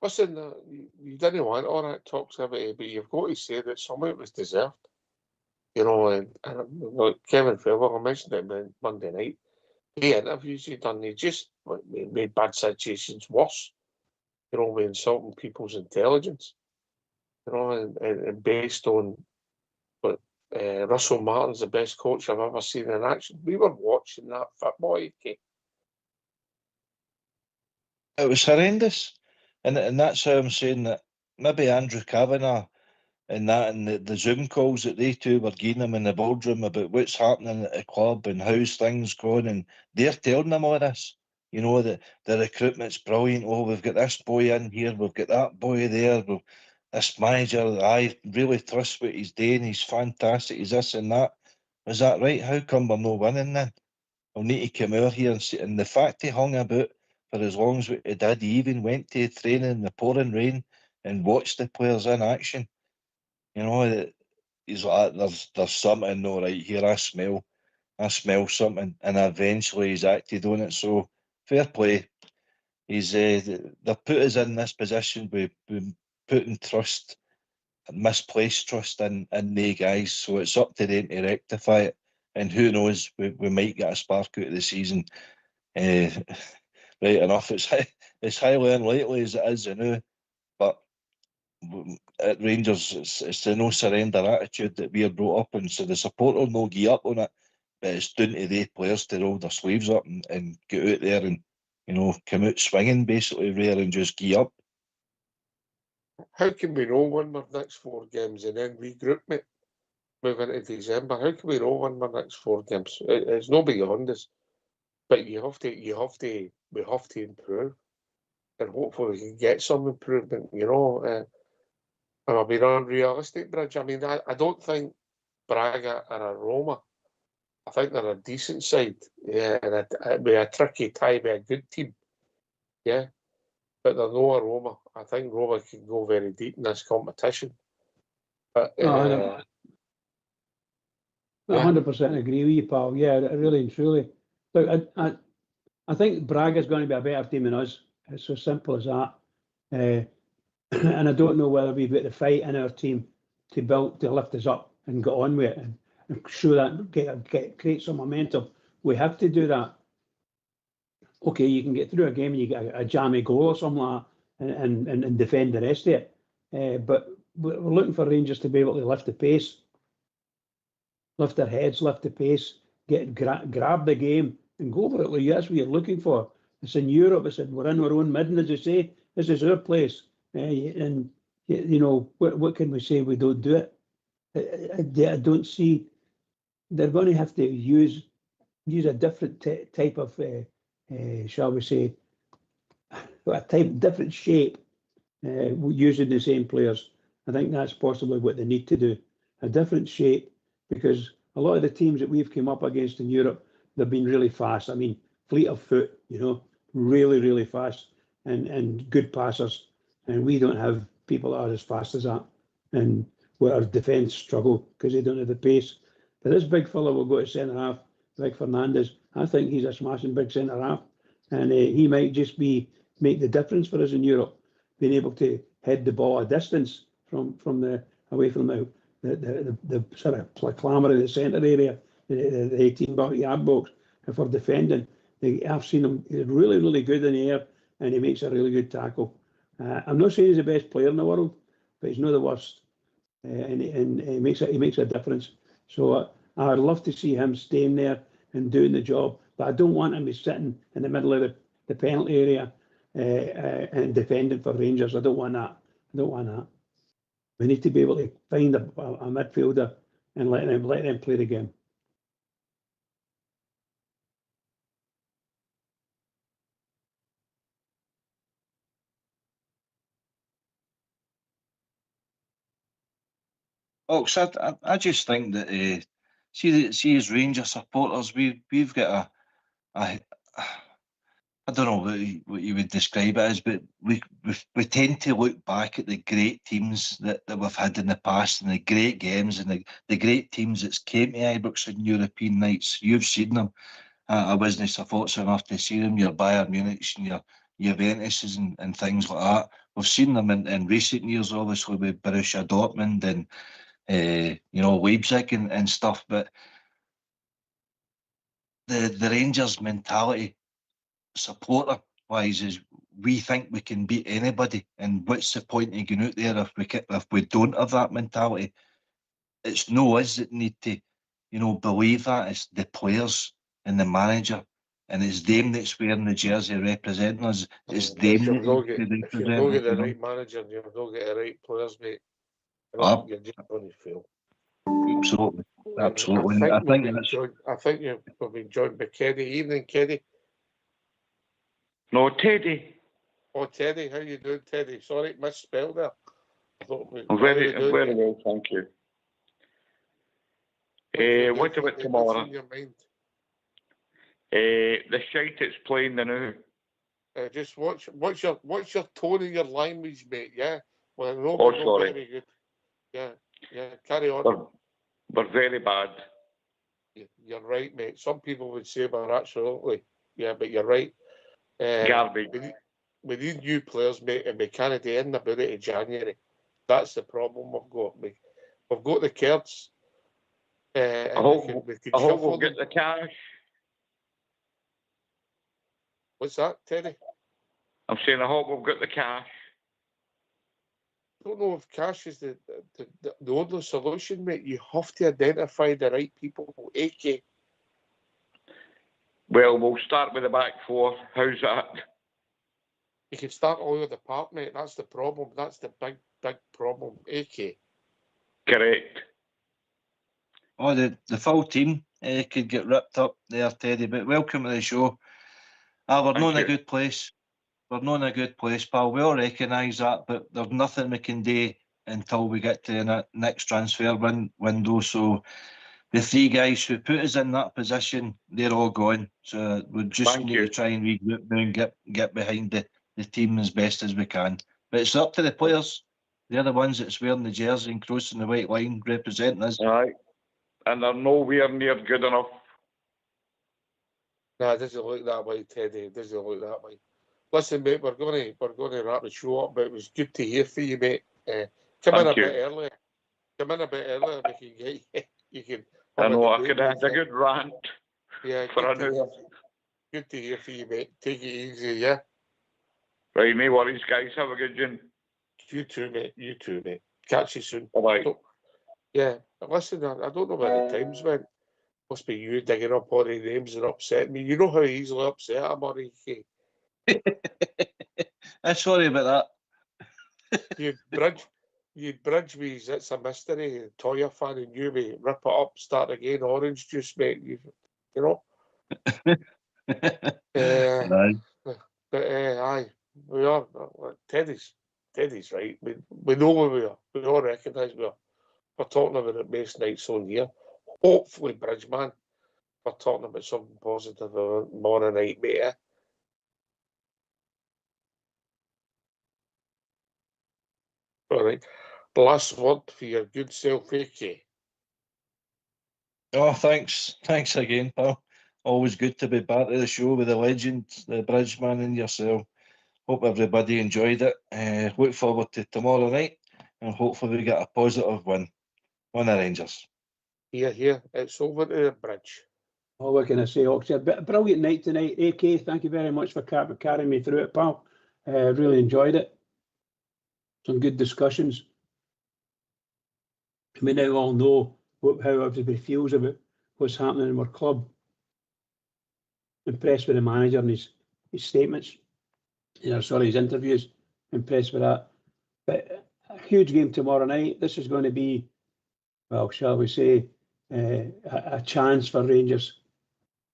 [SPEAKER 2] Listen, you didn't want all that talks about it, but you've got to say that some of it was deserved. You know, and like Kevin Fairwell, I mentioned it on Monday night. The interviews he done, he just made bad situations worse. You know, by insulting people's intelligence. You know, and based on what Russell Martin's the best coach I've ever seen in action. We were watching that football, AK.
[SPEAKER 3] It was horrendous, and that's how I'm saying that maybe Andrew Kavanagh and the Zoom calls that they two were giving him in the boardroom about what's happening at the club and how's things going, and they're telling him all this. You know, that the recruitment's brilliant. Oh, we've got this boy in here, we've got that boy there, this manager, I really trust what he's doing, he's fantastic, he's this and that. Is that right? How come we're not winning then? We'll need to come out here and see. And the fact he hung about for as long as he did, he even went to training in the pouring rain and watched the players in action. You know, he's like, there's something no right here. I smell something, and eventually he's acted on it. So fair play. He's they put us in this position by putting trust, misplaced trust in the guys. So it's up to them to rectify it. And who knows, we might get a spark out of the season. Right enough, it's highly unlikely as it is, you know, but at Rangers, it's the no surrender attitude that we are brought up in. So the support will no give up on it, but it's down to the players to roll their sleeves up and get out there and, you know, come out swinging basically, rather than just give up.
[SPEAKER 2] How can we not win our next 4 games and then regroup, mate? Move into December. How can we not win our next 4 games? It's no beyond us. But we have to improve, and hopefully we can get some improvement. And I'll be unrealistic, Bridge. I mean, I don't think Braga are a Roma. I think they're a decent side, yeah, and it'd be a tricky tie with a good team, yeah. But they're not a Roma. I think Roma can go very deep in this competition. But
[SPEAKER 4] I 100% agree with you, pal. Yeah, really and truly. Look, I think Braga's going to be a better team than us. It's so simple as that. And I don't know whether we've got the fight in our team to lift us up and get on with it and show that, create some momentum. We have to do that. Okay, you can get through a game and you get a jammy goal or something like that and defend the rest of it. But we're looking for Rangers to be able to lift the pace, lift their heads, lift the pace, grab the game and go for it. That's what you're looking for. It's in Europe. We're in our own midden, as you say. This is our place. And, what can we say? We don't do it. I don't see. They're going to have to use a different type of, shall we say, different shape, using the same players. I think that's possibly what they need to do. A different shape, because a lot of the teams that we've come up against in Europe, they've been really fast. I mean, fleet of foot, really, really fast and good passers. And we don't have people that are as fast as that. And where our defence struggle because they don't have the pace. But this big fella will go to centre half, like Fernandes. I think he's a smashing big centre half. And he might just make the difference for us in Europe, being able to head the ball a distance away from the sort of clamour in the centre area, the 18-yard box. If we're defending, I've seen him. He's really, really good in the air, and he makes a really good tackle. I'm not saying he's the best player in the world, but he's not the worst, and he makes a difference. So I'd love to see him staying there and doing the job, but I don't want him to be sitting in the middle of the penalty area and defending for Rangers. I don't want that. We need to be able to find a midfielder and let them play the game.
[SPEAKER 3] Ox, I just think that see as Rangers supporters, we've got I don't know what you would describe it as, but we tend to look back at the great teams that we've had in the past and the great games and the great teams that's came to Ibrox on European nights. You've seen them. I wasn't so fortunate enough to see them. Your Bayern Munich and your Juventuses and things like that. We've seen them in recent years, obviously with Borussia Dortmund and Leipzig and stuff. But the Rangers mentality, supporter wise, is we think we can beat anybody, and what's the point of going out there if we don't have that mentality? It's no us that need to believe that. It's the players and the manager, and it's them that's wearing the jersey representing us. It's them
[SPEAKER 2] If you've not got the
[SPEAKER 3] that
[SPEAKER 2] right manager and you've not got the right players, mate, you're just going to fail.
[SPEAKER 3] Absolutely.
[SPEAKER 2] I think we've been joined by Keddy. Evening, Keddy.
[SPEAKER 19] No, Teddy.
[SPEAKER 2] Oh, Teddy, how you doing, Teddy? Sorry, misspelled there.
[SPEAKER 19] I'm very well, thank you. What about tomorrow?
[SPEAKER 2] What's in your mind?
[SPEAKER 19] The shite it's playing the now.
[SPEAKER 2] Just what's your tone and your language, mate? Yeah. Well, no,
[SPEAKER 19] sorry.
[SPEAKER 2] Very good. Yeah. Carry on.
[SPEAKER 19] We're very bad.
[SPEAKER 2] You're right, mate. Some people would say we're absolutely. Yeah, but you're right.
[SPEAKER 19] Garbage.
[SPEAKER 2] We need new players, mate, and we can't do anything about it in January. That's the problem we've got. We've got the cards.
[SPEAKER 19] I hope we'll get the cash.
[SPEAKER 2] What's that, Teddy?
[SPEAKER 19] I'm saying I hope we've got the cash.
[SPEAKER 2] I don't know if cash is the only solution, mate. You have to identify the right people, AK.
[SPEAKER 19] Well, we'll start with the back four. How's that?
[SPEAKER 2] You can start all over the park, mate. That's the problem. That's the big problem. AK.
[SPEAKER 19] Correct.
[SPEAKER 3] Oh, the full team. could get ripped up there, Teddy. But welcome to the show. We're not in a good place. We're not in a good place, pal. We all recognise that, but there's nothing we can do until we get to the next transfer window. So the three guys who put us in that position, they're all gone. So we just need to try and regroup now and get behind the team as best as we can. But it's up to the players. They're the ones that's wearing the jersey and crossing the white line, representing us.
[SPEAKER 19] Aye, and they're nowhere near good enough.
[SPEAKER 2] Nah, it doesn't look that way, Teddy. It doesn't look that way. Listen, mate, we're going to wrap the show up, but it was good to hear from you, mate. Come in a bit earlier. Come in a bit earlier. We can get you. You can.
[SPEAKER 19] I know. I could have a good rant.
[SPEAKER 2] Yeah,
[SPEAKER 19] for an hour.
[SPEAKER 2] Good to hear from you, mate. Take it easy, yeah.
[SPEAKER 19] Right, no worries, guys. Have a good one.
[SPEAKER 2] You too, mate. You too, mate. Catch you soon.
[SPEAKER 19] Bye.
[SPEAKER 2] Yeah. Listen, I don't know where the times went. Must be you digging up all the names and upsetting me. You know how easily upset I'm already.
[SPEAKER 3] I'm sorry about
[SPEAKER 2] that. You'd bridge me, it's a mystery. Toya fan and you, mate. Rip it up, start again. Orange juice, mate. You know? But aye, we are. Teddy's right. We know where we are. We all recognise we are. We're talking about it most nights on here. Hopefully, Bridgeman, we're talking about something positive tomorrow night, mate. All right. Last word for your good self, AK.
[SPEAKER 3] Oh, thanks. Thanks again, pal. Always good to be back to the show with the legend, the Bridgeman, and yourself. Hope everybody enjoyed it. Look forward to tomorrow night, and hopefully we get a positive win on the Rangers.
[SPEAKER 2] Here. It's over to the bridge.
[SPEAKER 4] Oh, what can I say, Oxy? A brilliant night tonight. AK, thank you very much for carrying me through it, pal. Really enjoyed it. Some good discussions. We now all know how everybody feels about what's happening in our club. Impressed with the manager and his statements. His interviews. Impressed with that. But a huge game tomorrow night. This is going to be, well, shall we say, a chance for Rangers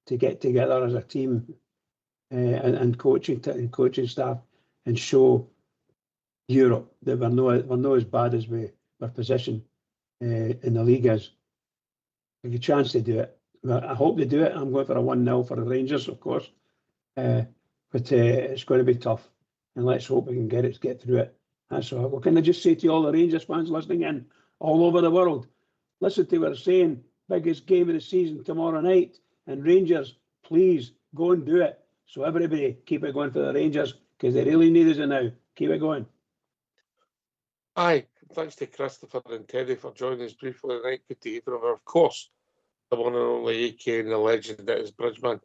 [SPEAKER 4] to get together as a team and coaching staff and show Europe that we're not as bad as we're positioned in the league is. A good chance to do it. I hope they do it. I'm going for a 1-0 for the Rangers, of course. But it's going to be tough. And let's hope we can get through it. That's all. What can I just say to all the Rangers fans listening in all over the world? Listen to what I'm saying. Biggest game of the season tomorrow night. And Rangers, please go and do it. So everybody keep it going for the Rangers because they really need us now. Keep it going.
[SPEAKER 2] Aye, thanks to Christopher and Teddy for joining us briefly tonight. Good to hear from her. Of course, the one and only AK and the legend that is Bridgeman.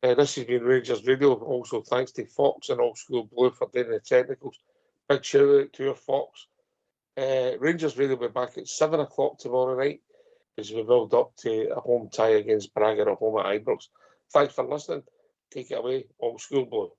[SPEAKER 2] This has been Rangers Radio. Also, thanks to Fox and Old School Blue for doing the technicals. Big shout out to your Fox. Rangers Radio will be back at 7 o'clock tomorrow night as we build up to a home tie against Braga at home at Ibrox. Thanks for listening. Take it away, Old School Blue.